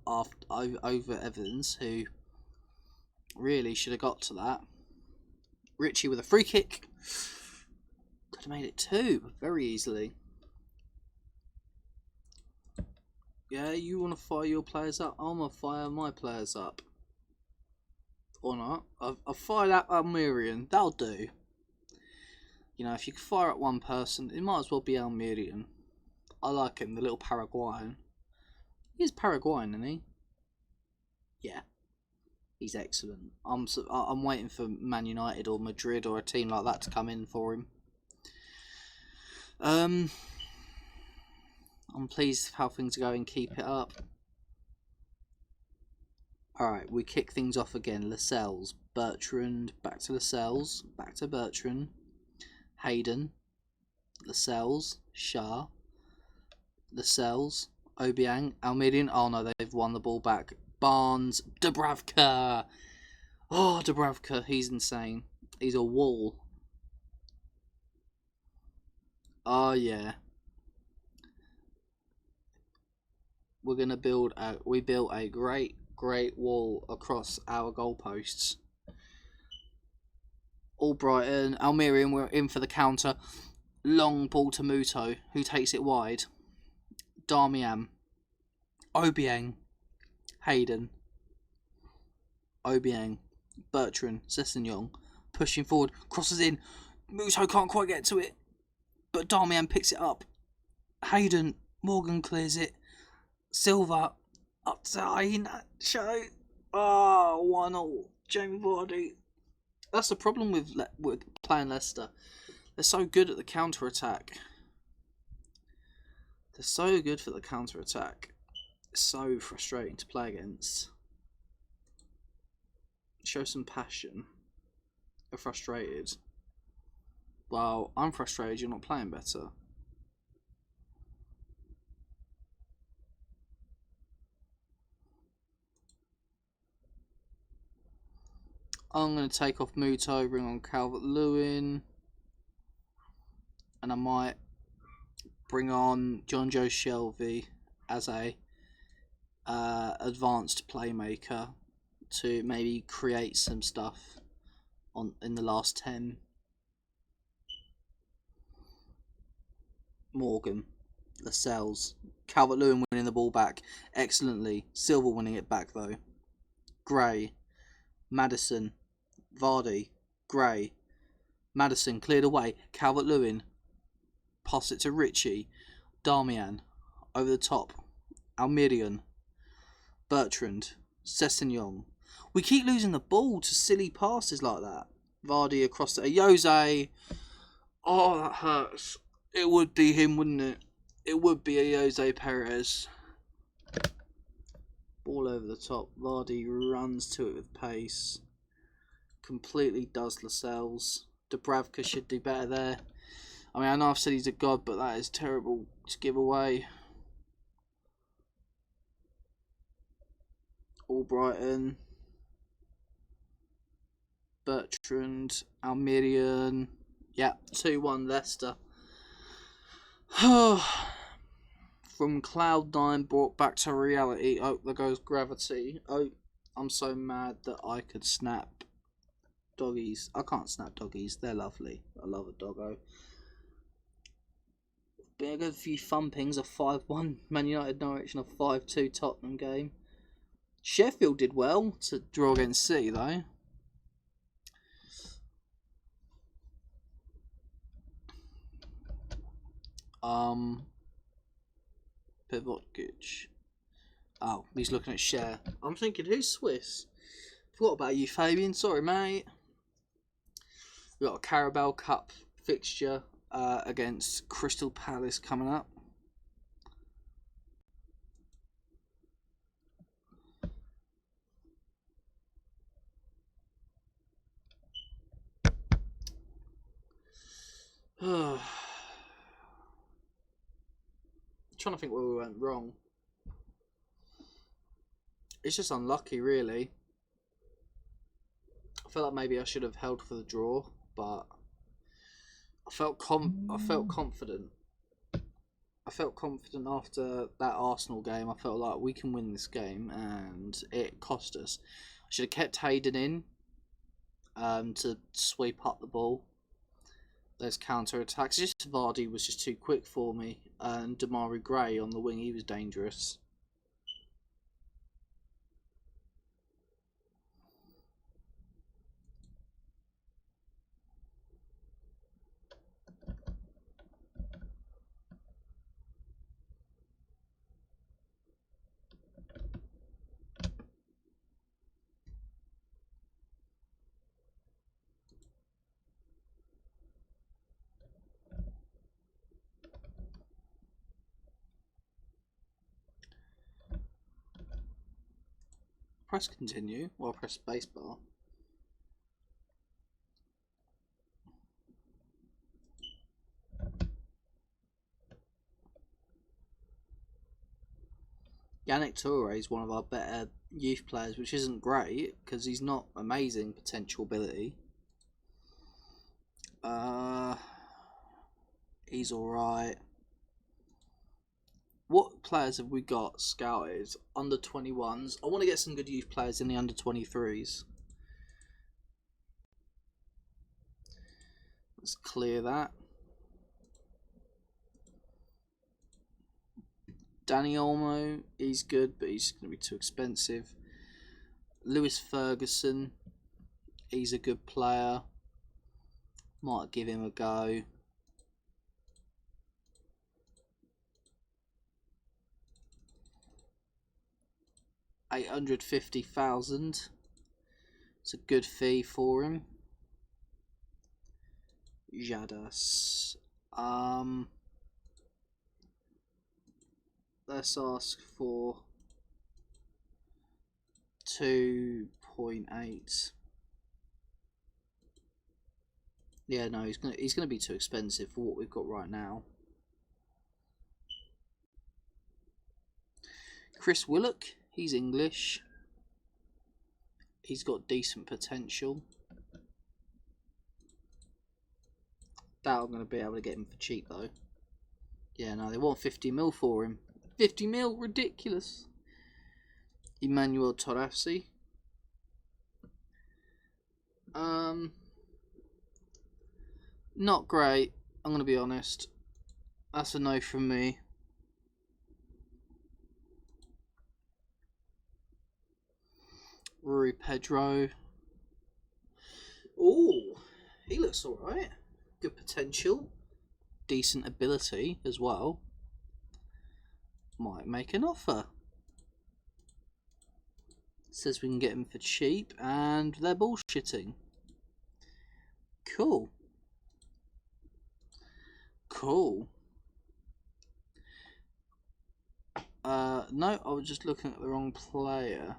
over Evans, who really should have got to that. Richie with a free kick. Could have made it 2 very easily. Yeah, you want to fire your players up? I'm going to fire my players up. Or not. I've fired up Almerian. That'll do. You know, if you can fire at one person, it might as well be Almerian. I like him, the little Paraguayan. He's Paraguayan, isn't he? Yeah. He's excellent. I'm waiting for Man United or Madrid or a team like that to come in for him. I'm pleased with how things are going. Keep it up. Alright, we kick things off again. Lascelles, Bertrand, back to Lascelles, back to Bertrand, Hayden, Lascelles, Shah, Lascelles, Obiang, Almerian. Oh no, they've won the ball back. Barnes, Dubravka. Oh, Dubravka, he's insane. He's a wall. Oh yeah. We're gonna build we built a great wall across our goalposts. Albrighton, Almerian, we're in for the counter. Long ball to Muto, who takes it wide. Darmian, Obiang, Hayden, Obiang, Bertrand, Sessegnon, pushing forward, crosses in. Muto can't quite get to it, but Darmian picks it up. Hayden, Morgan clears it. Silva, up to Iheanacho. Oh, 1-0. Jamie Vardy. That's the problem with playing Leicester. They're so good at the counter-attack. They're so good for the counter-attack. It's so frustrating to play against. Show some passion. You're frustrated. Well, I'm frustrated you're not playing better. I'm going to take off Muto, bring on Calvert-Lewin. And I might bring on John Joe Shelvey as a advanced playmaker to maybe create some stuff in the last 10. Morgan, Lascelles, Calvert-Lewin winning the ball back excellently. Silva winning it back though. Gray, Maddison, Vardy, Gray, Maddison cleared away. Calvert-Lewin, pass it to Richie, Darmian, over the top. Almerian, Bertrand, Sessegnon. We keep losing the ball to silly passes like that. Vardy across to Jose. Oh, that hurts. It would be him, wouldn't it? It would be a Jose Perez. Ball over the top. Vardy runs to it with pace. Completely does Lascelles. Dubravka should do better there. I mean, I know I've said he's a god, but that is terrible to give away. Albrighton. Bertrand. Almerian. Yeah, 2-1 Leicester. From Cloud9 brought back to reality. Oh, there goes gravity. Oh, I'm so mad that I could snap doggies. I can't snap doggies. They're lovely. I love a doggo. Big a few thumpings. A 5-1 Man United Norwich and a 5-2 Tottenham game. Sheffield did well to draw against City though. Pivotkic. Oh, he's looking at Cher. I'm thinking, who's Swiss? Forgot about you, Fabian. Sorry, mate. We've got a Carabao Cup fixture against Crystal Palace coming up. Trying to think where we went wrong. It's just unlucky, really. I felt like maybe I should have held for the draw, but I felt confident. I felt confident after that Arsenal game. I felt like we can win this game, and it cost us. I should have kept Hayden in to sweep up the ball. Those counter attacks. Just Vardy was just too quick for me, and Damari Gray on the wing, he was dangerous. Press continue while press spacebar. Yannick Toure is one of our better youth players, which isn't great because he's not amazing potential ability. He's alright. What players have we got scouted? Under 21s. I want to get some good youth players in the under 23s. Let's clear that. Danny Olmo, he's good, but he's going to be too expensive. Lewis Ferguson, he's a good player. Might give him a go. $850,000. It's a good fee for him. Jadas. Let's ask for 2.8. Yeah, no, he's gonna be too expensive for what we've got right now. Chris Willock, he's English. He's got decent potential. Doubt I'm going to be able to get him for cheap though. Yeah, no, they want 50 mil for him. 50 mil, ridiculous. Emmanuel Torresi. Not great, I'm going to be honest. That's a no from me. Rui Pedro. Oh, he looks alright. Good potential. Decent ability as well. Might make an offer. Says we can get him for cheap, and they're bullshitting. Cool. Cool. No, I was just looking at the wrong player.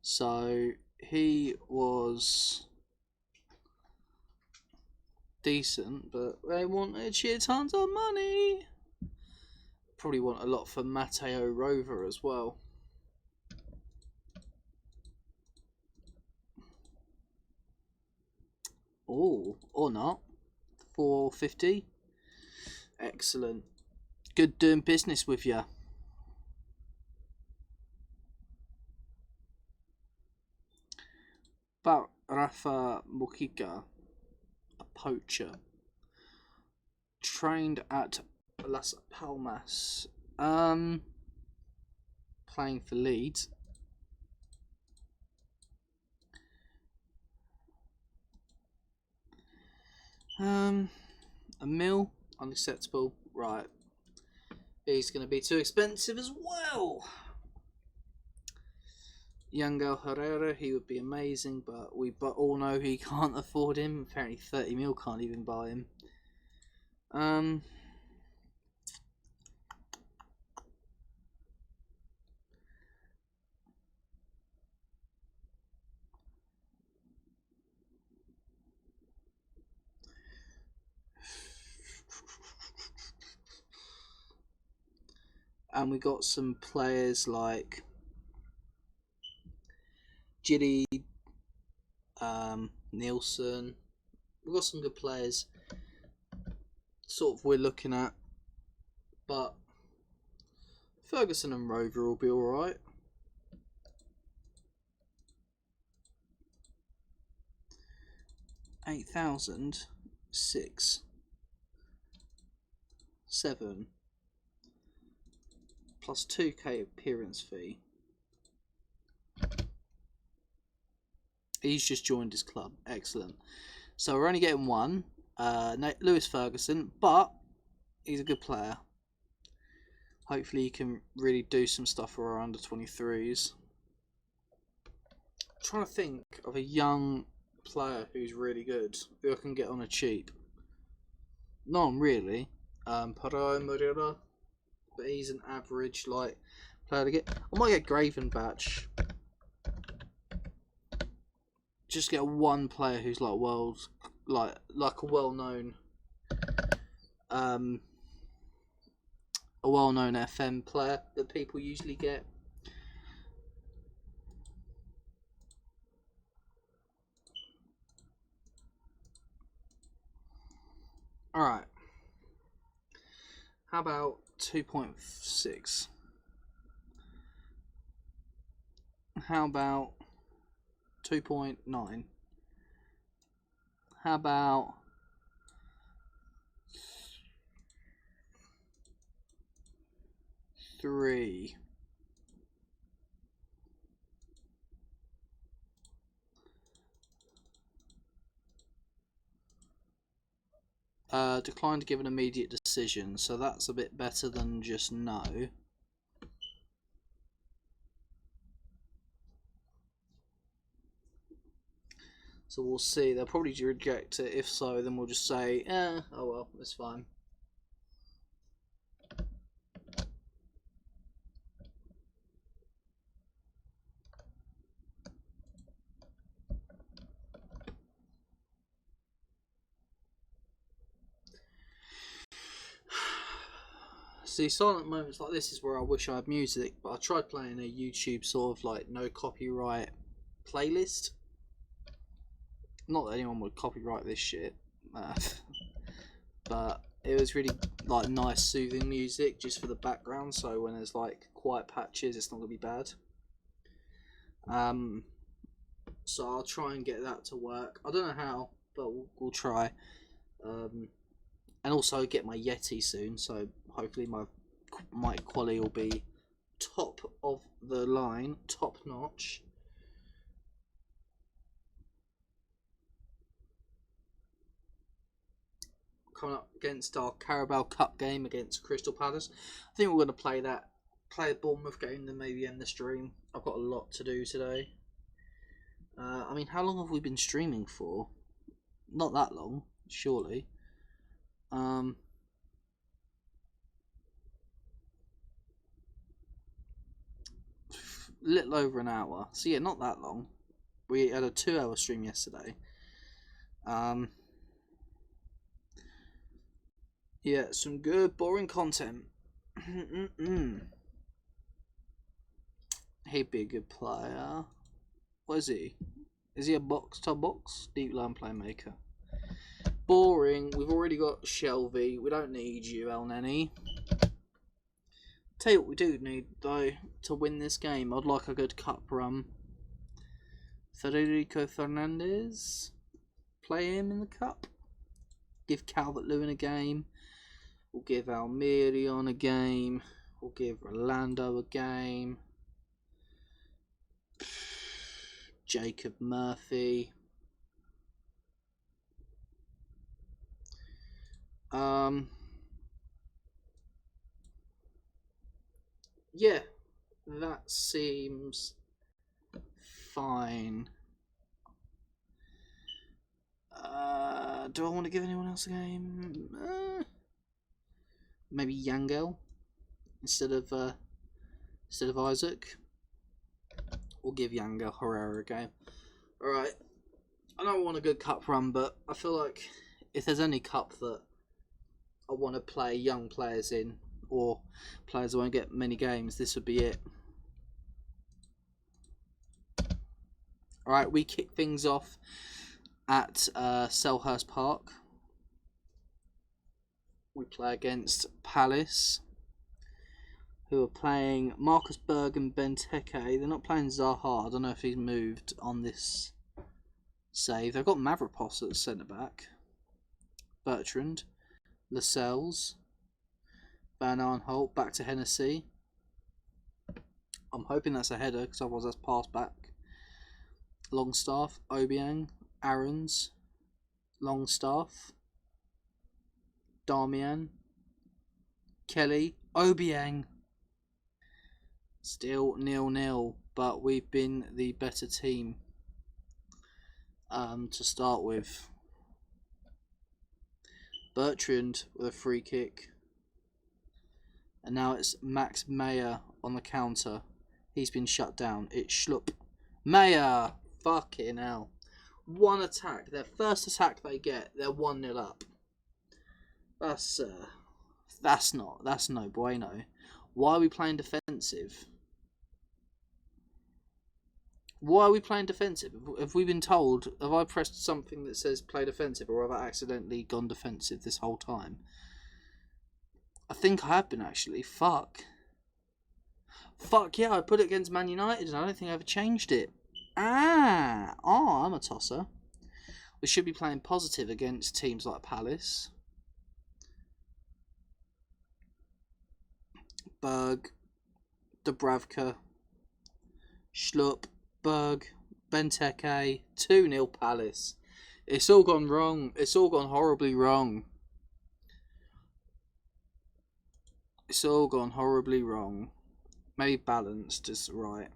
So he was decent, but they wanted shit tons of money. Probably want a lot for Matteo Rover as well. Oh, or not. 450. Excellent. Good doing business with you. About Rafa Mujica, a poacher. Trained at Las Palmas. Playing for Leeds. A mil, unacceptable. Right. He's going to be too expensive as well. Yangel Herrera, he would be amazing, but we all know he can't afford him. Apparently 30 mil can't even buy him. And we got some players like Giddy, Nielsen. We've got some good players. sort of we're looking at, but Ferguson and Rover will be alright. £8,006 7 plus 2k appearance fee. He's just joined his club. Excellent. So we're only getting one, Lewis Ferguson, but he's a good player. Hopefully he can really do some stuff for our under 23s. I'm trying to think of a young player who's really good, who I can get on a cheap. No one really. Paro Moreira, but he's an average like player to get. I might get Gravenbatch. Just get one player who's like like a well-known FM player that people usually get. Alright. How about 2.6? How about 2.9? How about 3? Decline to give an immediate decision, so that's a bit better than just no. So we'll see. They'll probably reject it. If so, then we'll just say, oh well, it's fine. See, silent moments like this is where I wish I had music, but I tried playing a YouTube sort of like no copyright playlist. Not that anyone would copyright this shit, but it was really like nice soothing music just for the background, so when there's like quiet patches it's not gonna be bad. So I'll try and get that to work. I don't know how, but we'll try. And also get my Yeti soon, so hopefully my mic quality will be top of the line, top notch. Coming up against our Carabao Cup game against Crystal Palace. I think we're going to play that, play a Bournemouth game, then maybe end the stream. I've got a lot to do today. I mean, how long have we been streaming for? Not that long, surely. Little over an hour. So yeah, not that long. We had a 2-hour stream yesterday. Yeah, some good boring content. He'd be a good player. What is he? Is he a box to box? Deep line playmaker. Boring. We've already got Shelby. We don't need you, El Neni. Tell you what we do need, though, to win this game. I'd like a good cup run. Federico Fernandez. Play him in the cup. Give Calvert-Lewin a game. We'll give Almirion a game. We'll give Rolando a game. Jacob Murphy. Yeah, that seems fine. Do I want to give anyone else a game? Maybe Yangel instead of Isaac. We'll give Yangel Herrera a game. Alright. I know I want a good cup run, but I feel like if there's any cup that I want to play young players in, or players who won't get many games, this would be it. Alright, we kick things off at Selhurst Park. we play against Palace, who are playing Marcus Berg and Benteke. They're not playing Zaha. I don't know if he's moved on this save. They've got Mavropos at centre back. Bertrand, Lascelles, Van Arnholt, back to Hennessy. I'm hoping that's a header because otherwise that's passed back. Longstaff, Obiang, Aarons, Longstaff, Darmian, Kelly, Obiang. Still 0-0, but we've been the better team to start with. Bertrand with a free kick. And now it's Max Meyer on the counter. He's been shut down. It's Schlupp. Meyer! Fucking hell. One attack. Their first attack they get, they're 1-0 up. That's no bueno. Why are we playing defensive? Why are we playing defensive? Have we been told, have I pressed something that says play defensive, or have I accidentally gone defensive this whole time? I think I have been, actually. Fuck yeah, I put it against Man United and I don't think I ever changed it. I'm a tosser. We should be playing positive against teams like Palace. Berg, Dubravka, Schlupp, Berg, Benteke, 2-0 Palace. It's all gone wrong. It's all gone horribly wrong. It's all gone horribly wrong. Maybe balanced is right.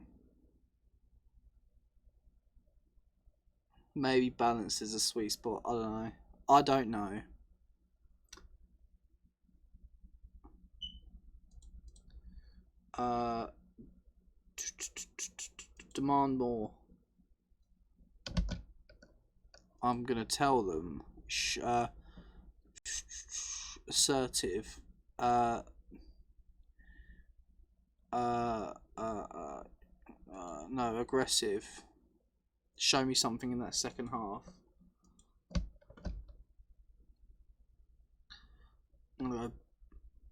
Maybe balanced is a sweet spot. I don't know. Demand more. I'm gonna tell them. Assertive. No, aggressive. Show me something in that second half. I'm gonna go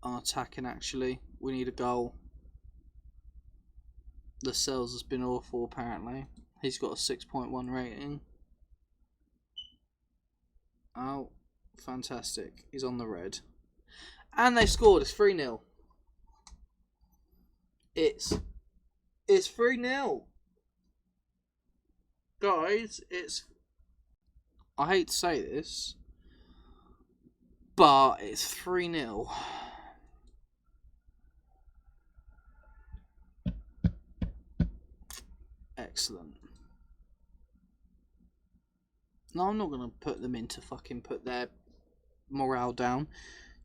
on attacking. Actually, we need a goal. The Lascelles has been awful. Apparently, he's got a 6.1 rating. Oh, fantastic! He's on the red, and they scored. It's 3-0. It's 3-0. Guys, I hate to say this, but it's 3-0. Excellent. No, I'm not going to put them in to fucking put their morale down.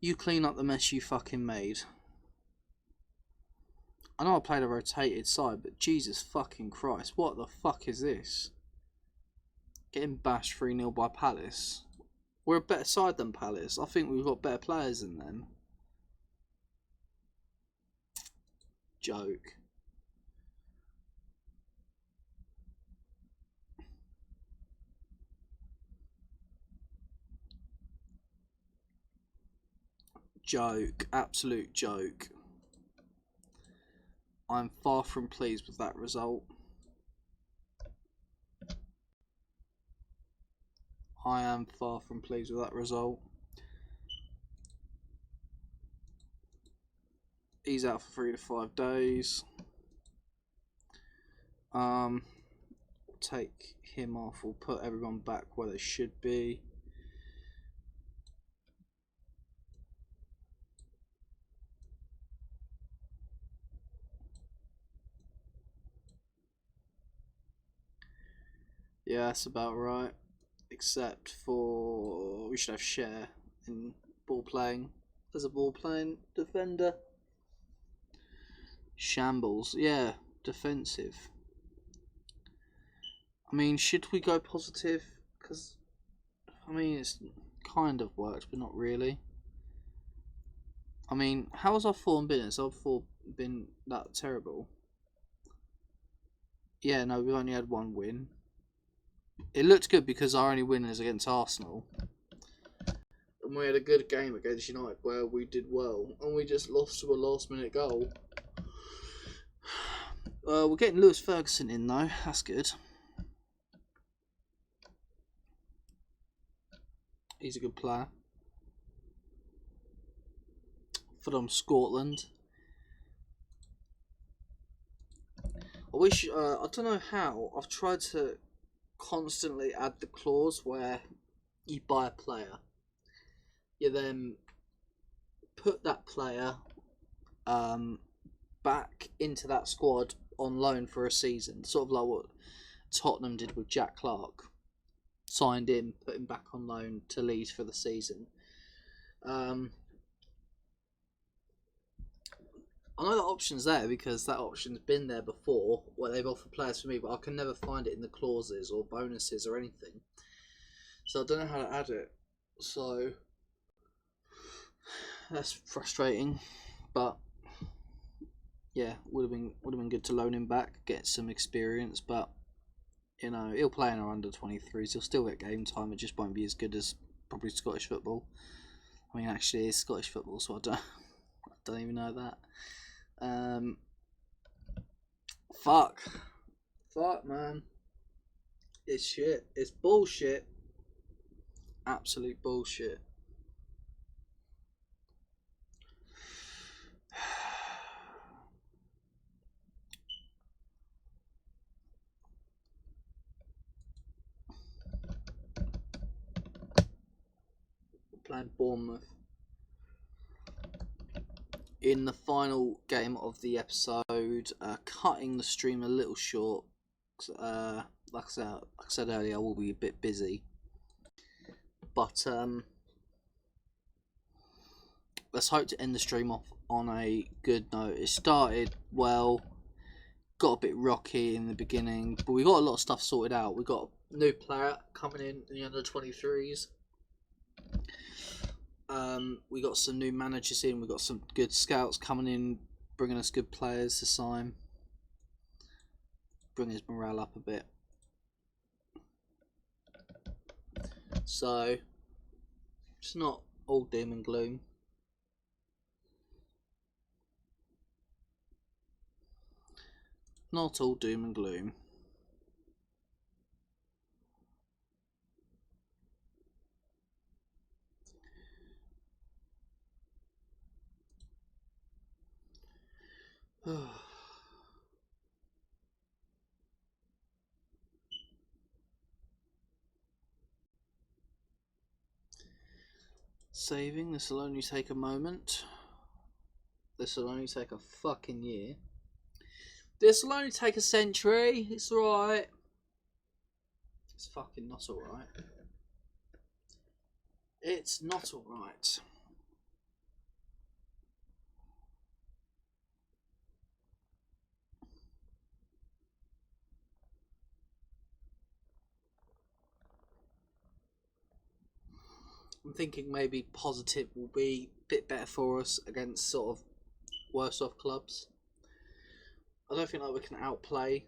You clean up the mess you fucking made. I know I played a rotated side, but Jesus fucking Christ, what the fuck is this? Getting bashed 3-0 by Palace. We're a better side than Palace. I think we've got better players than them. Joke. Joke. Absolute joke. I'm far from pleased with that result. I am far from pleased with that result. He's out for 3 to 5 days. Take him off. We'll put everyone back where they should be. Yeah, that's about right. Except for we should have Share in ball playing as a ball playing defender. Shambles, yeah, defensive. I mean, should we go positive? Because I mean, it's kind of worked, but not really. I mean, how has our form been? Has our form been that terrible? Yeah, no, we've only had one win. It looked good because our only win is against Arsenal. and we had a good game against United where we did well, and we just lost to a last-minute goal. We're getting Lewis Ferguson in though. That's good. He's a good player. From Scotland. I wish, I don't know how, I've tried to constantly add the clause where you buy a player, you then put that player back into that squad on loan for a season, sort of like what Tottenham did with Jack Clark. Signed him, put him back on loan to Leeds for the season. I know that option's there because that option's been there before where they've offered players for me, but I can never find it in the clauses or bonuses or anything. So I don't know how to add it. So that's frustrating. But yeah, would have been good to loan him back, get some experience, but you know, he'll play in our under 23s, he'll still get game time, it just won't be as good as probably Scottish football. I mean, actually it's Scottish football, so I don't even know that. Fuck, man, it's shit. It's bullshit. Absolute bullshit. We're playing Bournemouth in the final game of the episode, cutting the stream a little short. Like I said earlier, I will be a bit busy, but let's hope to end the stream off on a good note. It started well, got a bit rocky in the beginning, but we got a lot of stuff sorted out. We got a new player coming in the under 23s. We got some new managers in. We got some good scouts coming in, bringing us good players to sign, bring his morale up a bit. So it's not all doom and gloom. Not all doom and gloom. Saving, this will only take a moment. This will only take a fucking year. This will only take a century. It's alright. It's fucking not alright. It's not alright. I'm thinking maybe positive will be a bit better for us against sort of worse off clubs. I don't think that we can outplay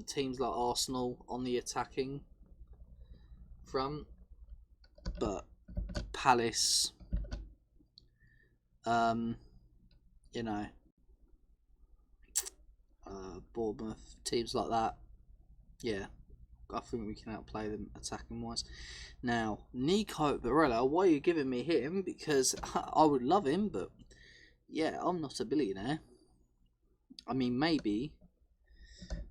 teams like Arsenal on the attacking front, but Palace, you know, Bournemouth, teams like that, yeah, I think we can outplay them attacking wise. Now, Nico Barella, why are you giving me him? Because I would love him, but yeah, I'm not a billionaire. I mean, maybe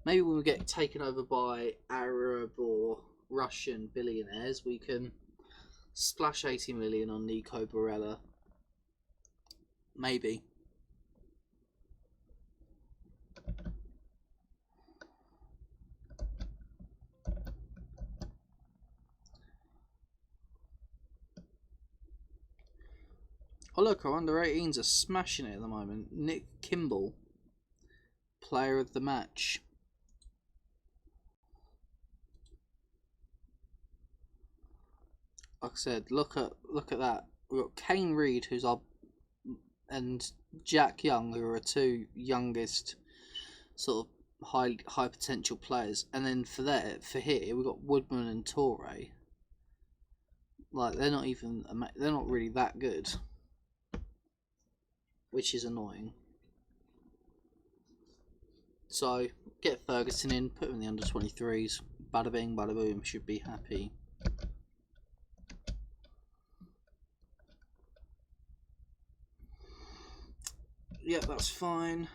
when we get taken over by Arab or Russian billionaires, we can splash 80 million on Nico Barella. Maybe. Oh look, our under 18s are smashing it at the moment. Nick Kimball, player of the match. Like I said, look at that. We've got Kane Reid, who's our, and Jack Young, who are our two youngest sort of high potential players. And then for here we've got Woodman and Torre. Like, they're not even, they're not really that good, which is annoying. So get Ferguson in, put him in the under 23s. Bada bing, bada boom. Should be happy. Yeah, that's fine.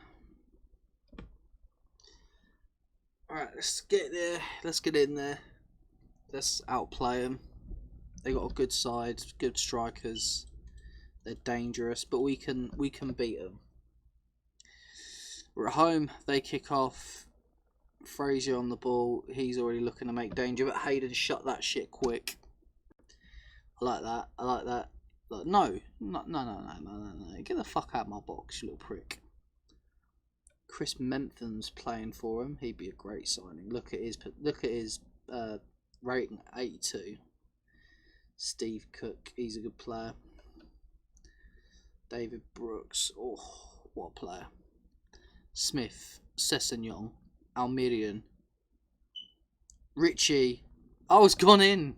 Alright, let's get there. Let's get in there. Let's outplay them. They got a good side, good strikers. They're dangerous, but we can beat them. We're at home. They kick off. Frazier on the ball. He's already looking to make danger, but Hayden shut that shit quick. I like that. I like that. Like, no. Get the fuck out of my box, you little prick. Chris Mentham's playing for him. He'd be a great signing. Look at his rating, 82. Steve Cook, he's a good player. David Brooks, oh, what a player. Smith, Sessegnon, Almirian, Richie. Oh, it's gone in.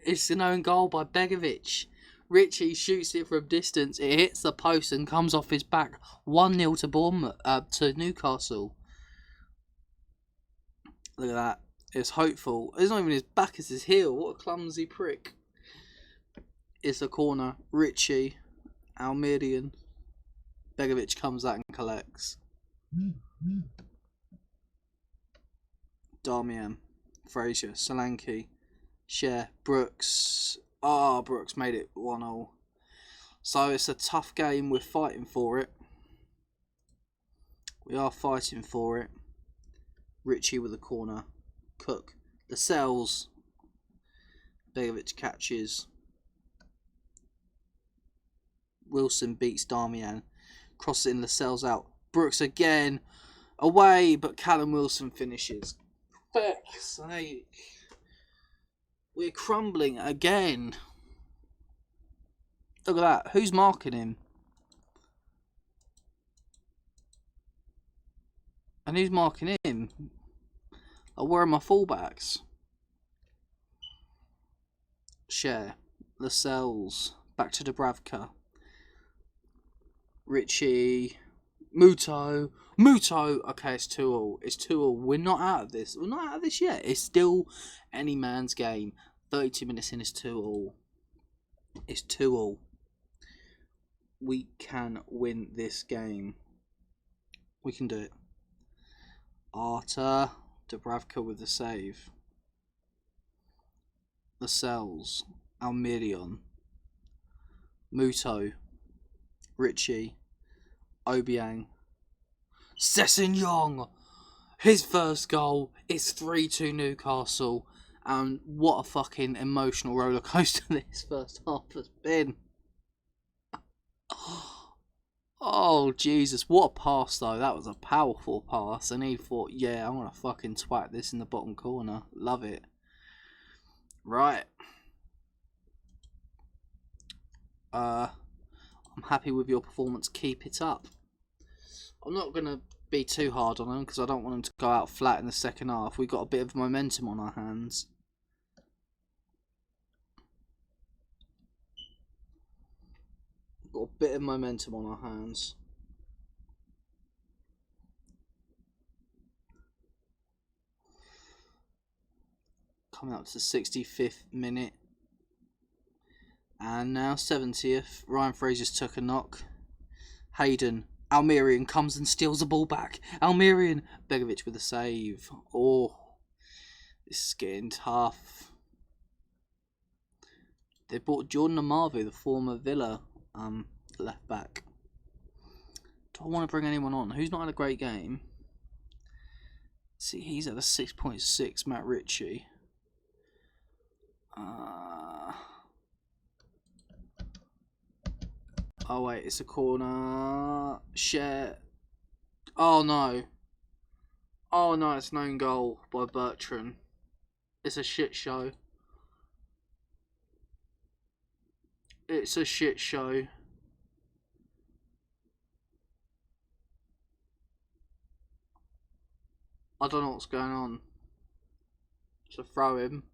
It's an own goal by Begovic. Richie shoots it from distance. It hits the post and comes off his back. 1-0 to Bournemouth, to Newcastle. Look at that. It's hopeful. It's not even his back, it's his heel. What a clumsy prick. It's a corner. Richie, Almirian. Begovic comes out and collects. Darmian, Frazier, Solanke, Cher, Brooks. Brooks made it 1-0. So it's a tough game. We're fighting for it. We are fighting for it. Richie with a corner. Cook. Lascelles. Begovic catches. Wilson beats Darmian. Crosses in, Lascelles out. Brooks again. Away, but Callum Wilson finishes. Fuck's sake. We're crumbling again. Look at that. Who's marking him? And who's marking him? Oh, where are my fullbacks? Cher. Lascelles. Back to Dubravka. Richie. Muto. Okay, it's 2-2. It's 2-2. We're not out of this. We're not out of this yet. It's still any man's game. 32 minutes in, it's 2-2. It's 2-2. We can win this game. We can do it. Arta. Dubravka with the save. Lascelles. Almirion. Muto. Richie. Obiang. Sessegnon! His first goal. It's 3-2 Newcastle. And what a fucking emotional roller coaster this first half has been. Oh, Jesus. What a pass, though. That was a powerful pass. And he thought, yeah, I'm going to fucking twat this in the bottom corner. Love it. Right. I'm happy with your performance. Keep it up. I'm not going to be too hard on them because I don't want them to go out flat in the second half. We've got a bit of momentum on our hands. Got a bit of momentum on our hands. Coming up to the 65th minute. And now 70th. Ryan Frazier's took a knock. Hayden. Almirian comes and steals the ball back. Almirian. Begovic with a save. Oh, this is getting tough. They bought Jordan Amavi, the former Villa left back. Do I want to bring anyone on? Who's not had a great game? See, he's at a 6.6. Matt Ritchie. Oh wait, it's a corner. Share. Oh no. Oh no, it's an own goal by Bertrand. It's a shit show. It's a shit show. I don't know what's going on. So throw him.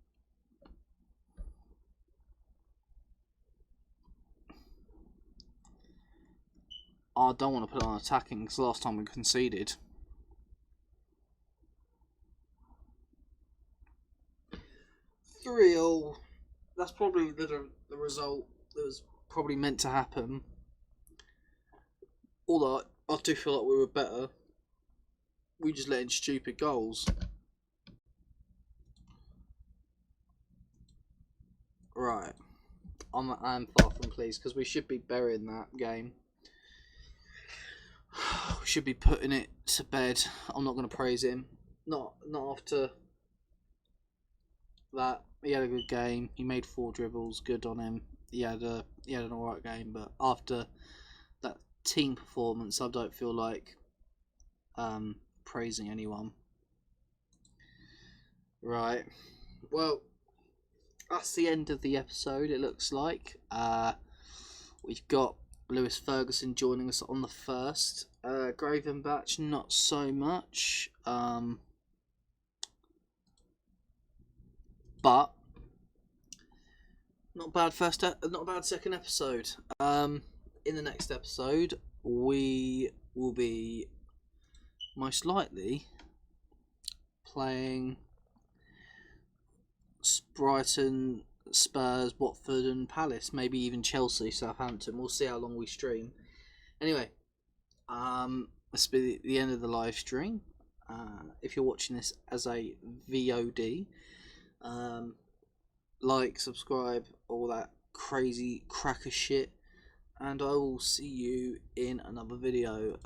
I don't want to put it on attacking because last time we conceded. 3-0. That's probably the result that was probably meant to happen. Although I do feel like we were better. We just let in stupid goals. Right. I'm far from pleased because we should be burying that game. We should be putting it to bed. I'm not going to praise him. Not after that. He had a good game. He made 4 dribbles. Good on him. He had an alright game, but after that team performance, I don't feel like praising anyone. Right. Well, that's the end of the episode. It looks like we've got Lewis Ferguson joining us on the first. Gravenbach, not so much. But not bad not bad second episode. In the next episode, we will be most likely playing Brighton, Spurs, Watford, and Palace. Maybe even Chelsea, Southampton. We'll see how long we stream. Anyway, this will be the end of the live stream. If you're watching this as a VOD, like, subscribe, all that crazy cracker shit, and I will see you in another video.